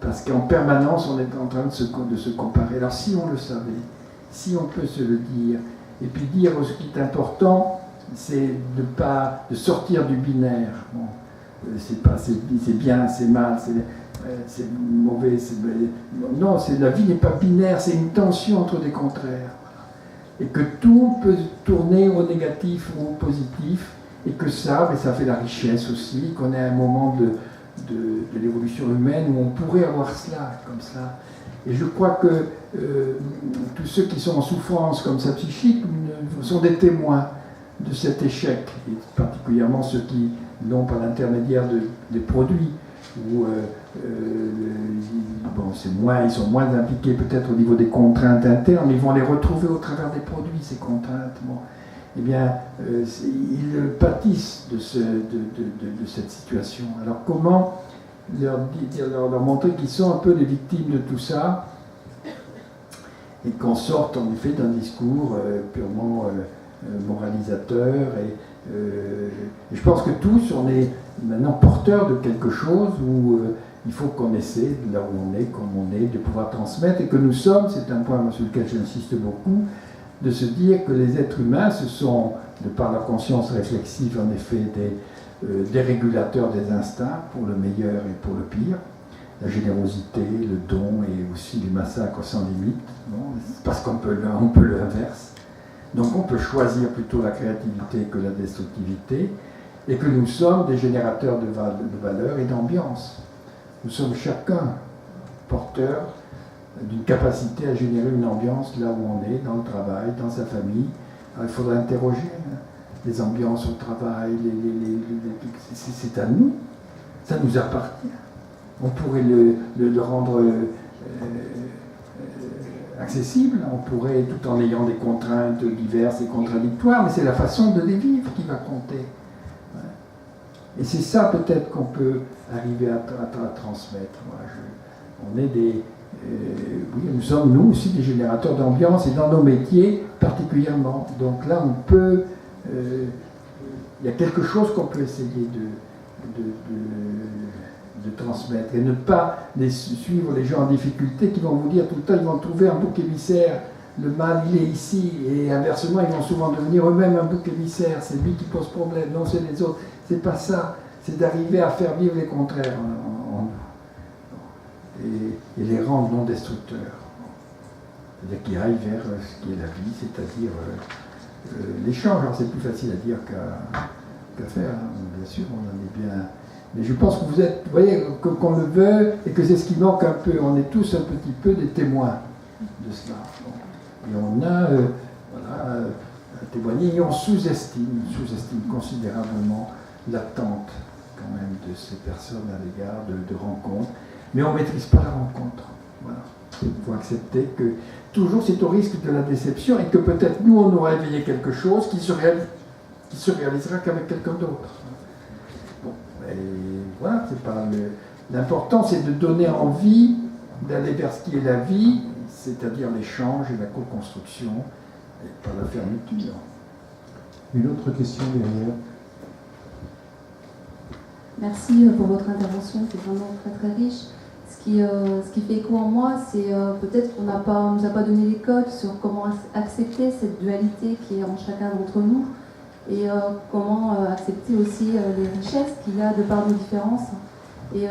Parce qu'en permanence, on est en train de se comparer. Alors si on le savait, si on peut se le dire, et puis dire ce qui est important, c'est de sortir du binaire. Bon, c'est bien, c'est mal, c'est mauvais, non, la vie n'est pas binaire, c'est une tension entre des contraires. Et que tout peut tourner au négatif ou au positif, et que ça fait la richesse aussi, qu'on est à un moment de l'évolution humaine où on pourrait avoir cela, comme ça. Et je crois que tous ceux qui sont en souffrance comme ça psychique sont des témoins de cet échec, et particulièrement ceux qui l'ont par l'intermédiaire des produits, où ils sont moins impliqués peut-être au niveau des contraintes internes, mais ils vont les retrouver au travers des produits, ces contraintes. Bon. Eh bien, ils pâtissent de cette situation. Alors comment leur montrer qu'ils sont un peu les victimes de tout ça, et qu'on sorte en effet d'un discours purement moralisateur. Et je pense que tous, on est maintenant porteurs de quelque chose où il faut qu'on essaie, là où on est, comme on est, de pouvoir transmettre, et que nous sommes, c'est un point sur lequel j'insiste beaucoup, de se dire que les êtres humains, ce sont, de par leur conscience réflexive, en effet, des régulateurs des instincts, pour le meilleur et pour le pire. La générosité, le don et aussi les massacres sans limite, parce qu'on peut l'inverse. Donc on peut choisir plutôt la créativité que la destructivité, et que nous sommes des générateurs de valeurs et d'ambiance. Nous sommes chacun porteurs d'une capacité à générer une ambiance là où on est, dans le travail, dans sa famille. Alors, il faudrait interroger les ambiances au travail, c'est à nous, ça nous appartient. On pourrait le rendre accessible, on pourrait, tout en ayant des contraintes diverses et contradictoires, mais c'est la façon de les vivre qui va compter. Et c'est ça peut-être qu'on peut arriver à transmettre. On est oui, nous sommes nous aussi des générateurs d'ambiance, et dans nos métiers particulièrement. Donc là, on peut, il y a quelque chose qu'on peut essayer de transmettre, et ne pas suivre les gens en difficulté qui vont vous dire tout le temps, ils vont trouver un bouc émissaire, le mal il est ici, et inversement ils vont souvent devenir eux-mêmes un bouc émissaire, c'est lui qui pose problème, non c'est les autres. C'est pas ça, c'est d'arriver à faire vivre les contraires en nous, et les rendre non destructeurs. C'est-à-dire qu'ils aillent vers ce qui est la vie, c'est-à-dire l'échange. Alors c'est plus facile à dire qu'à faire, hein. Bien sûr, on en est bien. Mais je pense que vous êtes, vous voyez, qu'on le veut, et que c'est ce qui manque un peu. On est tous un petit peu des témoins de cela. Et on a témoigné, et on sous-estime considérablement l'attente quand même de ces personnes à l'égard de rencontres. Mais on ne maîtrise pas la rencontre. Voilà. Il faut accepter que toujours c'est au risque de la déception et que peut-être nous on aura éveillé quelque chose qui se réalisera qu'avec quelqu'un d'autre. Bon, et voilà, c'est pas l'important c'est de donner envie d'aller vers ce qui est la vie, c'est-à-dire l'échange et la co-construction, et pas la fermeture. Une autre question derrière. Merci pour votre intervention, c'est vraiment très très riche. Ce qui fait écho en moi, c'est peut-être qu'on ne nous a pas donné les codes sur comment accepter cette dualité qui est en chacun d'entre nous et comment accepter aussi les richesses qu'il y a de par nos différences. Et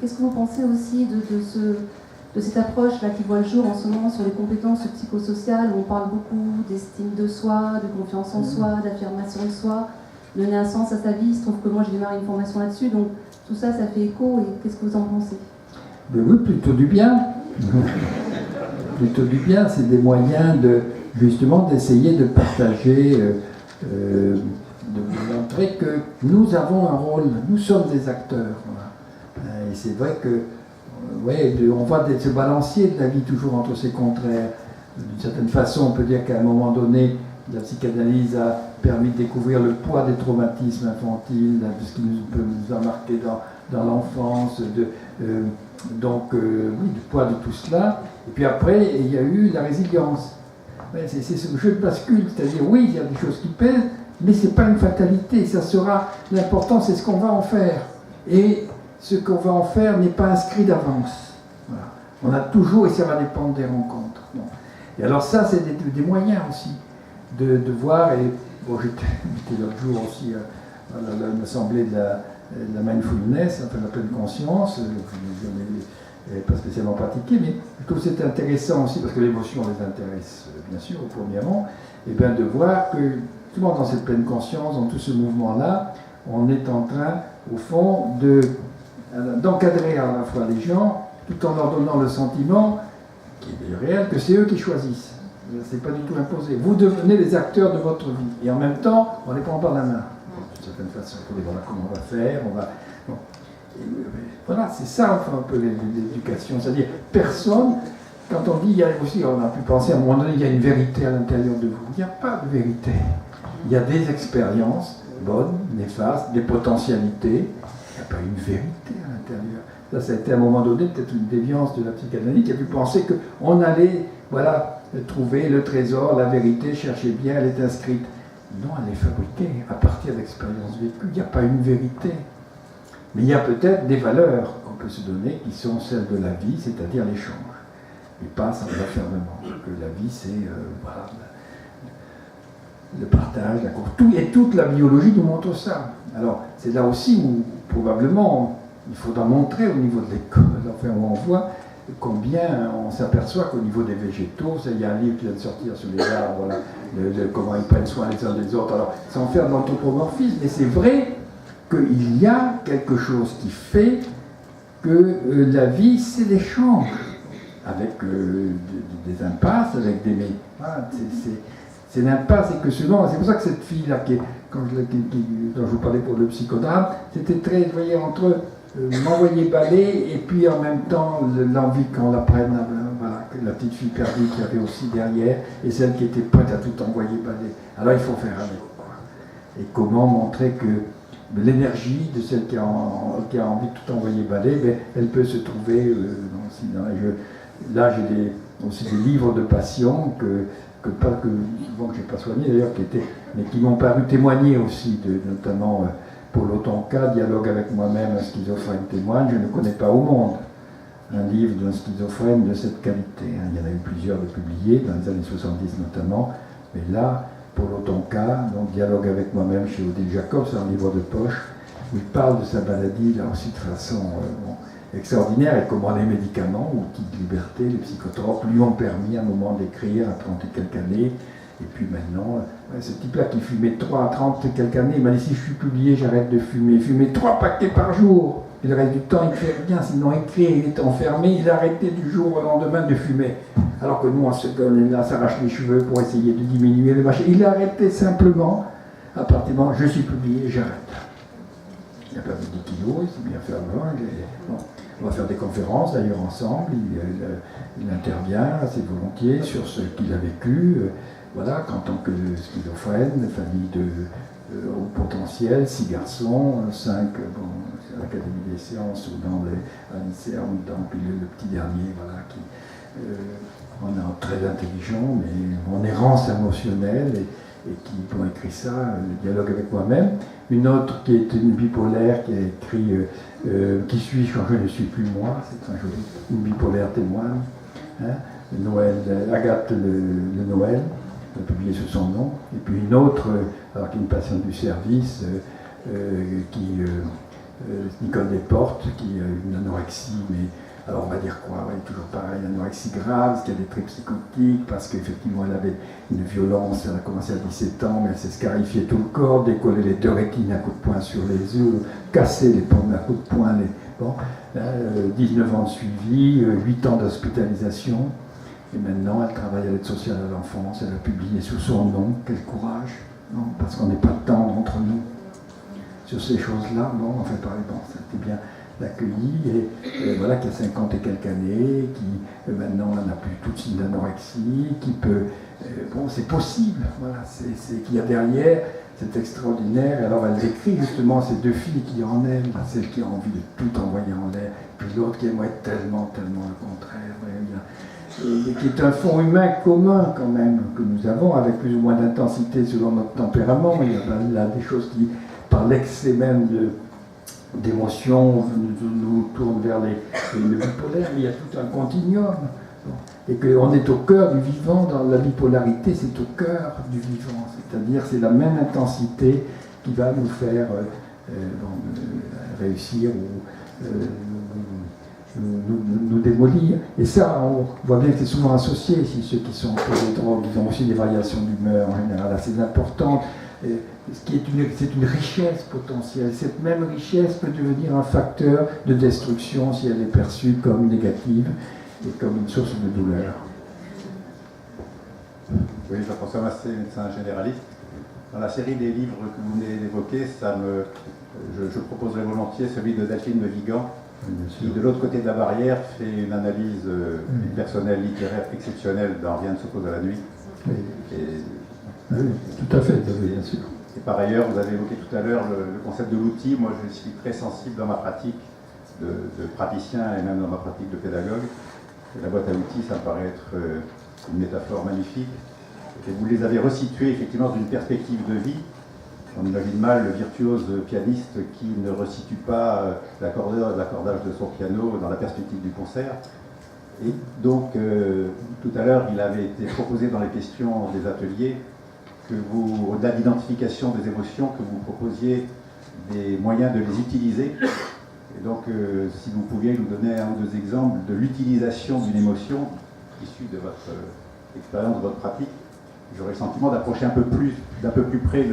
qu'est-ce que vous pensez aussi de cette approche-là qui voit le jour en ce moment sur les compétences psychosociales où on parle beaucoup d'estime de soi, de confiance en soi, d'affirmation de soi, donner un sens à sa vie. Il se trouve que moi j'ai démarré une formation là-dessus, donc tout ça, ça fait écho. Et qu'est-ce que vous en pensez ? Ben oui, plutôt du bien. Plutôt du bien, c'est des moyens justement d'essayer de partager, de montrer que nous avons un rôle, nous sommes des acteurs. Voilà. Et c'est vrai que on voit ce balancier de la vie toujours entre ces contraires. D'une certaine façon, on peut dire qu'à un moment donné, la psychanalyse a permis de découvrir le poids des traumatismes infantiles, de ce qui nous a marqué dans l'enfance, du poids de tout cela. Et puis après, il y a eu la résilience. C'est ce jeu de bascule, c'est-à-dire oui, il y a des choses qui pèsent, mais ce n'est pas une fatalité, ça sera, l'important c'est ce qu'on va en faire. Et ce qu'on va en faire n'est pas inscrit d'avance. Voilà. On a toujours, et ça va dépendre des rencontres. Bon. Et alors ça, c'est des moyens aussi de voir, et bon, j'étais l'autre jour aussi à l'assemblée de la mindfulness, enfin la pleine conscience, je n'ai pas spécialement pratiqué, mais je trouve que c'est intéressant aussi, parce que l'émotion les intéresse bien sûr au premier rang, et bien de voir que justement dans cette pleine conscience, dans tout ce mouvement-là, on est en train, au fond, d'encadrer à la fois les gens, tout en leur donnant le sentiment, qui est réel, que c'est eux qui choisissent. C'est pas du tout imposé. Vous devenez les acteurs de votre vie. Et en même temps, on les prend par la main. D'une certaine façon, il faut dire voilà comment on va faire, Bon. Voilà, c'est ça enfin, un peu l'éducation. C'est-à-dire, personne, quand on dit, il y a aussi, on a pu penser à un moment donné, il y a une vérité à l'intérieur de vous. Il n'y a pas de vérité. Il y a des expériences bonnes, néfastes, des potentialités. Il n'y a pas une vérité à l'intérieur. Ça a été à un moment donné peut-être une déviance de la psychanalyse qui a pu penser qu'on allait, trouver le trésor, la vérité, chercher bien, elle est inscrite. Non, elle est fabriquée à partir d'expériences vécues. Il n'y a pas une vérité. Mais il y a peut-être des valeurs qu'on peut se donner qui sont celles de la vie, c'est-à-dire l'échange. Et pas sans l'affermement. Que la vie, c'est le partage, la course. Et toute la biologie nous montre ça. Alors, c'est là aussi où, probablement, il faudra montrer au niveau de l'école, enfin, où on voit combien on s'aperçoit qu'au niveau des végétaux, il y a un livre qui vient de sortir sur les arbres, comment ils prennent soin les uns des autres, alors sans faire de l'anthropomorphisme, mais c'est vrai qu'il y a quelque chose qui fait que la vie, c'est l'échange, avec des impasses, avec des... Voilà, c'est l'impasse, et que souvent, c'est pour ça que cette fille-là, dont je vous parlais pour le psychodrame, c'était très, vous voyez, entre m'envoyer balayer et puis en même temps l'envie qu'on la prenne, que la petite fille perdue qui avait aussi derrière, et celle qui était prête à tout envoyer balayer. Alors il faut faire avec, quoi. Et comment montrer que l'énergie de celle qui a envie de tout envoyer balayer, elle peut se trouver aussi dans les jeux. Là, j'ai aussi des livres de passion souvent que je n'ai pas soigné d'ailleurs, mais qui m'ont paru témoigner aussi, notamment Paul Otonka, Dialogue avec moi-même, un schizophrène témoigne, je ne connais pas au monde un livre d'un schizophrène de cette qualité. Il y en a eu plusieurs de publiés, dans les années 70 notamment, mais là, Paul Otonka, donc Dialogue avec moi-même chez Odile Jacob, c'est un livre de poche, où il parle de sa maladie, là aussi de façon extraordinaire, et comment les médicaments, outils de liberté, les psychotropes, lui ont permis à un moment d'écrire à 30 et quelques années. Et puis maintenant, ce type-là qui fumait 30 et quelques années, il m'a dit si je suis publié, j'arrête de fumer. Il fumait 3 paquets par jour. Et le reste du temps, il ne fait rien, sinon écrit, il est enfermé, il a arrêté du jour au lendemain de fumer. Alors que nous, on s'arrache les cheveux pour essayer de diminuer le machin. Il a arrêté simplement, à partir du moment je suis publié, j'arrête. Il a perdu 10 kilos, il s'est bien fait avoir. Bon. On va faire des conférences d'ailleurs ensemble, il intervient assez volontiers sur ce qu'il a vécu, voilà, qu'en tant que schizophrène, famille de haut potentiel, 6 garçons, 5 à l'Académie des sciences ou dans un lycéum, puis le petit dernier, voilà, qui on est très intelligent, mais en errance émotionnelle, et qui ont écrit ça, le dialogue avec moi-même. Une autre qui est une bipolaire, qui a écrit Qui suis-je quand je ne suis plus moi, c'est très joli, une bipolaire témoigne, hein, Noël, Agathe le Noël, elle a publié sous son nom, et puis une autre, alors qui est une patiente du service, Nicole Desportes, qui a une anorexie, mais alors on va dire quoi, ouais, toujours pareil, une anorexie grave, parce qu'il y a des traits psychotiques, parce qu'effectivement elle avait une violence, elle a commencé à 17 ans, mais elle s'est scarifiée tout le corps, décoller les 2 rétines à coup de poing sur les yeux, casser les pommes à coup de poing, 19 ans de suivi, 8 ans d'hospitalisation, et maintenant elle travaille à l'aide sociale à l'enfance, elle a publié sous son nom, quel courage, non, parce qu'on n'est pas tendre entre nous sur ces choses-là, enfin pareil, c'était bien d'accueillir, et voilà, qui a 50 et quelques années, qui maintenant n'a plus tout de suite d'anorexie, qui peut, c'est possible, voilà, c'est qu'il y a derrière, c'est extraordinaire. Et alors elle décrit justement ces 2 filles qui en aiment, celle qui a envie de tout envoyer en l'air, puis l'autre qui aimerait tellement le contraire, et qui est un fond humain commun quand même, que nous avons, avec plus ou moins d'intensité selon notre tempérament. Il y a là des choses qui, par l'excès même d'émotions, nous tournent vers le bipolaire, mais il y a tout un continuum. Et qu'on est au cœur du vivant, dans la bipolarité, c'est au cœur du vivant. C'est-à-dire, c'est la même intensité qui va nous faire réussir ou nous démolir. Et ça, on voit bien que c'est souvent associé, si ceux qui sont pour les drogues, ils ont aussi des variations d'humeur en général assez importantes. C'est une richesse potentielle. Cette même richesse peut devenir un facteur de destruction si elle est perçue comme négative et comme une source de douleur. Oui, Jean-François Massé, médecin généraliste. Dans la série des livres que vous venez d'évoquer, je proposerai volontiers celui de Delphine de Vigan, qui, de l'autre côté de la barrière, fait une analyse personnelle, littéraire exceptionnelle dans Rien ne s'oppose à la nuit. Oui. Oui, tout à fait, bien sûr. Et par ailleurs, vous avez évoqué tout à l'heure le concept de l'outil. Moi, je suis très sensible dans ma pratique de praticien et même dans ma pratique de pédagogue. Et la boîte à outils, ça me paraît être une métaphore magnifique. Et vous les avez resitués effectivement d'une perspective de vie. On imagine mal le virtuose pianiste qui ne resitue pas l'accordage de son piano dans la perspective du concert. Et donc, tout à l'heure, il avait été proposé dans les questions des ateliers que vous, au-delà de l'identification des émotions, que vous proposiez des moyens de les utiliser. Et donc, si vous pouviez nous donner 1 ou 2 exemples de l'utilisation d'une émotion issue de votre expérience, de votre pratique, j'aurais le sentiment d'approcher d'un peu plus près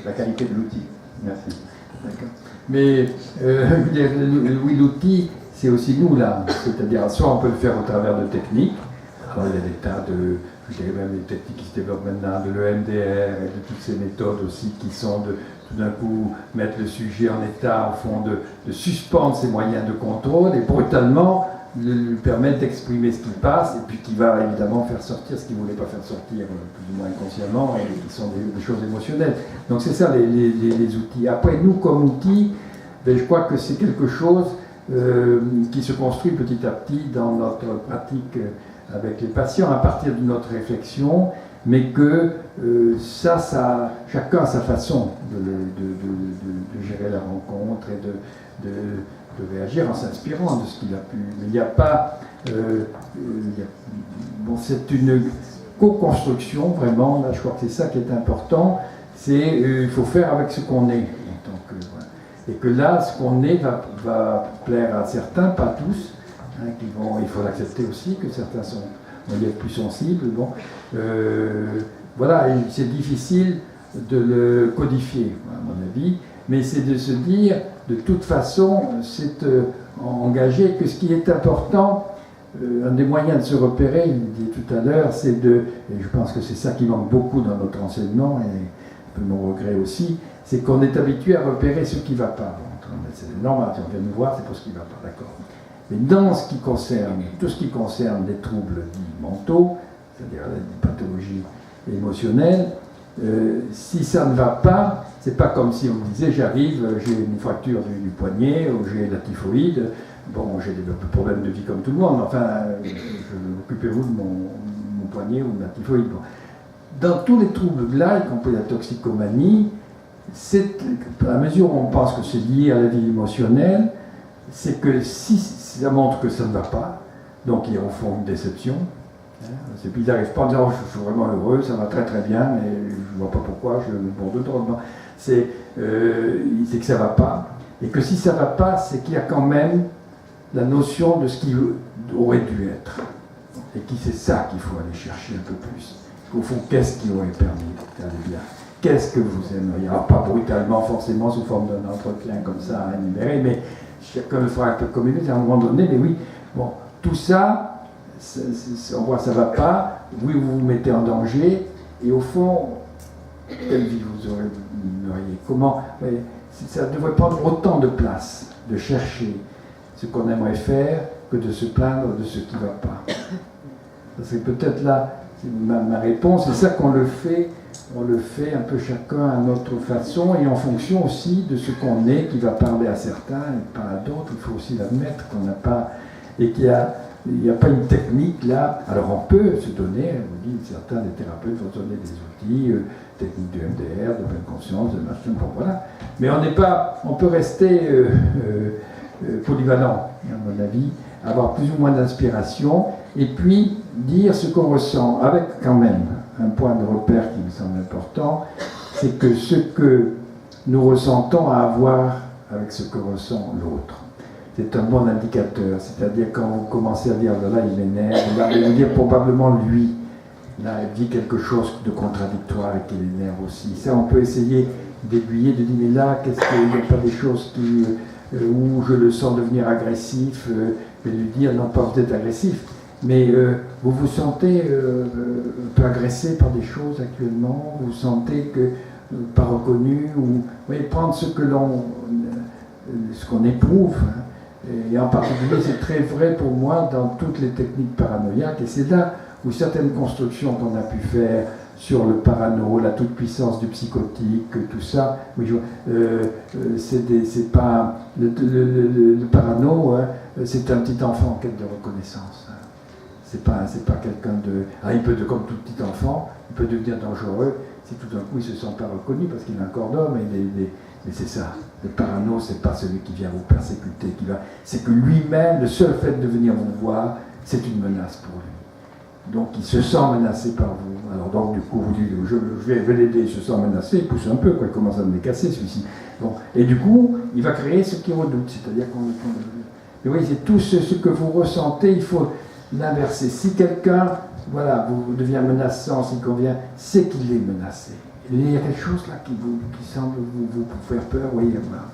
la qualité de l'outil. Merci. D'accord. Mais oui, l'outil, c'est aussi nous là. C'est-à-dire, soit on peut le faire au travers de techniques. Alors, il y a des tas de, je dirais même des techniques qui se développent maintenant, de l'EMDR et de toutes ces méthodes aussi qui sont de tout d'un coup mettre le sujet en état, au fond, de suspendre ses moyens de contrôle et brutalement lui permettre d'exprimer ce qui passe et puis qui va évidemment faire sortir ce qu'il ne voulait pas faire sortir plus ou moins inconsciemment et qui sont des choses émotionnelles. Donc c'est ça les outils. Après, nous comme outils, je crois que c'est quelque chose qui se construit petit à petit dans notre pratique avec les patients à partir de notre réflexion, mais que chacun a sa façon de gérer la rencontre et de réagir en s'inspirant de ce qu'il a pu. Mais il n'y a pas... c'est une co-construction, vraiment, là je crois que c'est ça qui est important, il faut faire avec ce qu'on est. Donc, voilà. Et que là, ce qu'on est va plaire à certains, pas tous, hein, il faut l'accepter aussi, que certains vont y être plus sensibles. Bon. Voilà, et c'est difficile de le codifier, à mon avis, mais c'est de se dire, de toute façon, c'est engagé que ce qui est important, un des moyens de se repérer, il dit tout à l'heure, et je pense que c'est ça qui manque beaucoup dans notre enseignement, et un peu mon regret aussi, c'est qu'on est habitué à repérer ce qui ne va pas. C'est normal, si on vient nous voir, c'est pour ce qui ne va pas, d'accord. Mais dans ce qui concerne, tout ce qui concerne les troubles dits mentaux, c'est-à-dire les pathologies émotionnelles, si ça ne va pas, c'est pas comme si on me disait j'arrive, j'ai une fracture du poignet ou j'ai la typhoïde. Bon, j'ai des problèmes de vie comme tout le monde, enfin, occupez-vous de mon poignet ou de la typhoïde. Bon. Dans tous les troubles là, y compris la toxicomanie, à la mesure où on pense que c'est lié à la vie émotionnelle, c'est que si ça montre que ça ne va pas, donc ils font une déception. Et puis ils n'arrivent pas en disant je suis vraiment heureux, ça va très très bien, mais je ne vois pas pourquoi, je bourre de drogue. C'est que ça ne va pas. Et que si ça ne va pas, c'est qu'il y a quand même la notion de ce qui aurait dû être. Et c'est ça qu'il faut aller chercher un peu plus. Au fond, qu'est-ce qui aurait permis d'aller bien? Qu'est-ce que vous aimeriez? Alors, pas brutalement, forcément, sous forme d'un entretien comme ça à énumérer, mais chacun le fera un peu communiquer à un moment donné. Mais oui, bon, tout ça, on voit ça ne va pas, oui, vous vous mettez en danger, et au fond, quelle vie vous aimeriez? Comment? Ça devrait prendre autant de place de chercher ce qu'on aimerait faire que de se plaindre de ce qui ne va pas. Ça serait peut-être là ma réponse, c'est ça qu'on le fait. On le fait un peu chacun à notre façon et en fonction aussi de ce qu'on est, qui va parler à certains et pas à d'autres. Il faut aussi l'admettre qu'on n'a pas, et qu'il n'y a pas une technique là. Alors on peut se donner, on dit certains des thérapeutes vont donner des outils, techniques de MDR, de pleine conscience, de machin, bon voilà. Mais on peut rester polyvalent, à mon avis, avoir plus ou moins d'inspiration et puis dire ce qu'on ressent avec quand même un point de repère qui me semble important, c'est que ce que nous ressentons a à voir avec ce que ressent l'autre. C'est un bon indicateur, c'est-à-dire quand vous commencez à dire là il m'énerve, là il va dire probablement lui, là il dit quelque chose de contradictoire et qui l'énerve aussi. Ça on peut essayer d'aiguiller, de dire mais là qu'est-ce qu'il n'y a pas des choses où je le sens devenir agressif, et lui dire non pas vous êtes agressif, mais vous vous sentez un peu agressé par des choses actuellement, vous sentez que pas reconnu, ou vous voyez, prendre ce qu'on éprouve, hein, et en particulier c'est très vrai pour moi dans toutes les techniques paranoïaques, et c'est là où certaines constructions qu'on a pu faire sur le parano, la toute-puissance du psychotique, tout ça, oui, c'est pas le parano, hein, c'est un petit enfant en quête de reconnaissance. Hein. C'est pas quelqu'un de... Ah, il peut, comme tout petit enfant, il peut devenir dangereux si tout d'un coup il se sent pas reconnu parce qu'il a un corps d'homme. Mais c'est ça. Le parano, c'est pas celui qui vient vous persécuter, c'est que lui-même, le seul fait de venir vous voir, c'est une menace pour lui. Donc il se sent menacé par vous. Alors donc du coup vous dites je vais l'aider, il se sent menacé, il pousse un peu, quoi, il commence à me casser celui-ci. Bon. Et du coup, il va créer ce qu'il redoute, c'est-à-dire mais oui, c'est tout ce que vous ressentez, il faut l'inverser. Si quelqu'un, voilà, vous devient menaçant, s'il convient, c'est qu'il est menacé. Il y a quelque chose là qui semble vous faire peur, oui, voilà.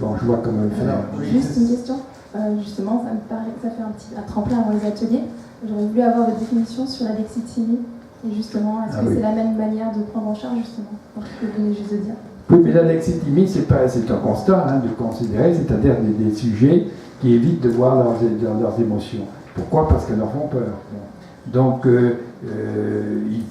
Bon, je vois comment le faire. Juste une question. Justement, ça me paraît que ça fait un petit tremplin avant les ateliers. J'aurais voulu avoir votre définition sur la lexithymie. Et justement, est-ce que c'est la même manière de prendre en charge, justement, ce que vous venez juste de dire? Oui, mais la lexithymie, c'est un constat, hein, de considérer, c'est-à-dire des sujets qui évitent de voir leurs émotions. Pourquoi? Parce qu'elles leur font peur. Donc, ils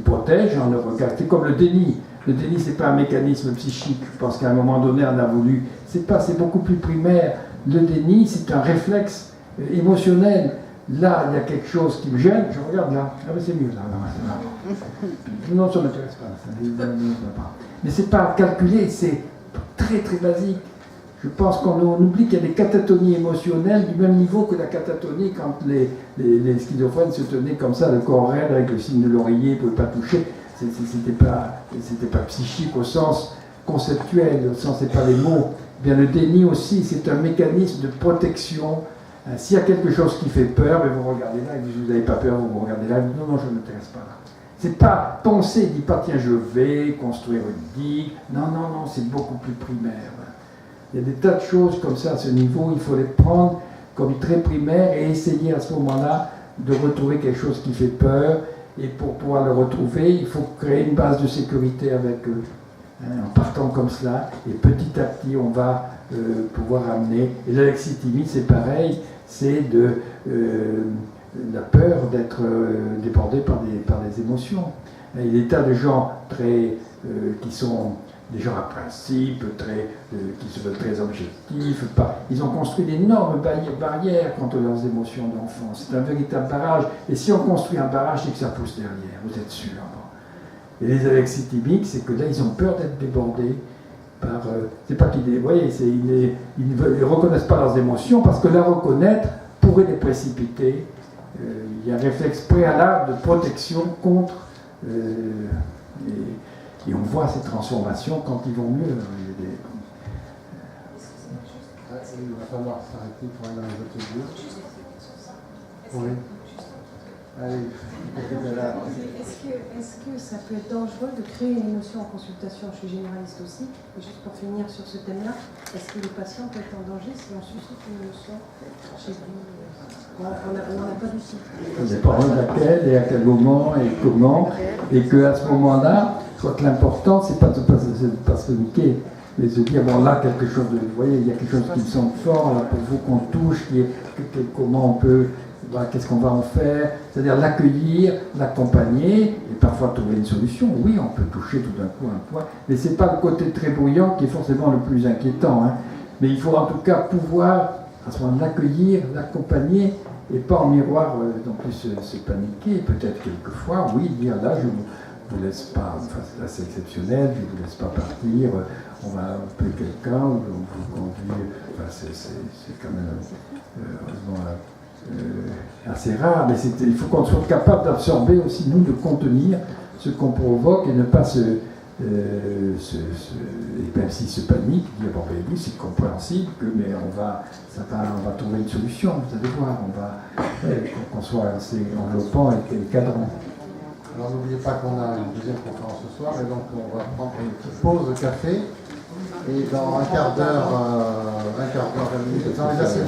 protègent en le regard. C'est comme le déni. Le déni, c'est pas un mécanisme psychique. Je pense qu'à un moment donné, on a voulu. C'est beaucoup plus primaire. Le déni, c'est un réflexe émotionnel. Là, il y a quelque chose qui me gêne. Je regarde là. Ah, mais c'est mieux là. Non, ça ne m'intéresse pas. Mais c'est pas calculé. C'est très très basique. Je pense qu'on oublie qu'il y a des catatonies émotionnelles du même niveau que la catatonie quand les schizophrènes se tenaient comme ça, le corps raide avec le signe de l'oreiller, ils ne pouvaient pas toucher. C'était pas psychique au sens conceptuel, au sens c'est pas les mots. Bien le déni aussi, c'est un mécanisme de protection. S'il y a quelque chose qui fait peur, mais vous regardez là, et vous n'avez pas peur, vous regardez là, non, je ne m'intéresse pas là. C'est pas penser, dit pas tiens je vais construire une digue. Non, c'est beaucoup plus primaire. Il y a des tas de choses comme ça à ce niveau, il faut les prendre comme très primaires et essayer à ce moment-là de retrouver quelque chose qui fait peur. Et pour pouvoir le retrouver, il faut créer une base de sécurité avec eux. En partant comme cela, et petit à petit, on va pouvoir amener. Et l'alexithymie, c'est pareil, c'est de la peur d'être débordé par des émotions. Il y a des tas de gens qui sont des gens à principe, qui se veulent très objectifs. Ils ont construit d'énormes barrières contre leurs émotions d'enfant. C'est un véritable barrage. Et si on construit un barrage, c'est que ça pousse derrière, vous êtes sûr. Et les alexithymiques, c'est que là, ils ont peur d'être débordés par... c'est pas qu'ils... Vous voyez, ils ne reconnaissent pas leurs émotions parce que la reconnaître pourrait les précipiter. Il y a un réflexe préalable de protection contre... Et on voit ces transformations quand ils vont mieux. Il va falloir s'arrêter pour aller dans les ateliers. Oui. Allez. Est-ce que ça peut être dangereux de créer une émotion en consultation? Je suis généraliste aussi. Et juste pour finir sur ce thème-là, est-ce que le patient peut être en danger si on suscite une émotion chez lui? On n'en a pas du tout. Ça dépend de laquelle et à quel moment et comment. Et qu'à ce moment-là, je crois que l'important, c'est pas de pas se paniquer, mais de se dire, bon là, quelque chose de... Vous voyez, il y a quelque chose qui me semble fort, là, pour vous qu'on touche, comment on peut... Voilà, qu'est-ce qu'on va en faire? C'est-à-dire l'accueillir, l'accompagner, et parfois trouver une solution. Oui, on peut toucher tout d'un coup un point, mais ce n'est pas le côté très bruyant qui est forcément le plus inquiétant. Hein. Mais il faut en tout cas pouvoir, à ce moment, l'accueillir, l'accompagner, et pas en miroir non plus se paniquer. Peut-être quelquefois, oui, dire là, je ne vous laisse pas, enfin là c'est exceptionnel, je ne vous laisse pas partir, on va appeler quelqu'un, ou on vous conduit, enfin, c'est quand même heureusement assez rare, mais il faut qu'on soit capable d'absorber aussi, nous, de contenir ce qu'on provoque et ne pas et même s'il se panique, dire bon ben oui c'est compréhensible, mais on va trouver une solution, vous allez voir, qu'on soit assez enveloppant et cadrant. Alors n'oubliez pas qu'on a une deuxième conférence ce soir, et donc on va prendre une petite pause de café, et dans un quart d'heure, 20 minutes, dans les assiettes.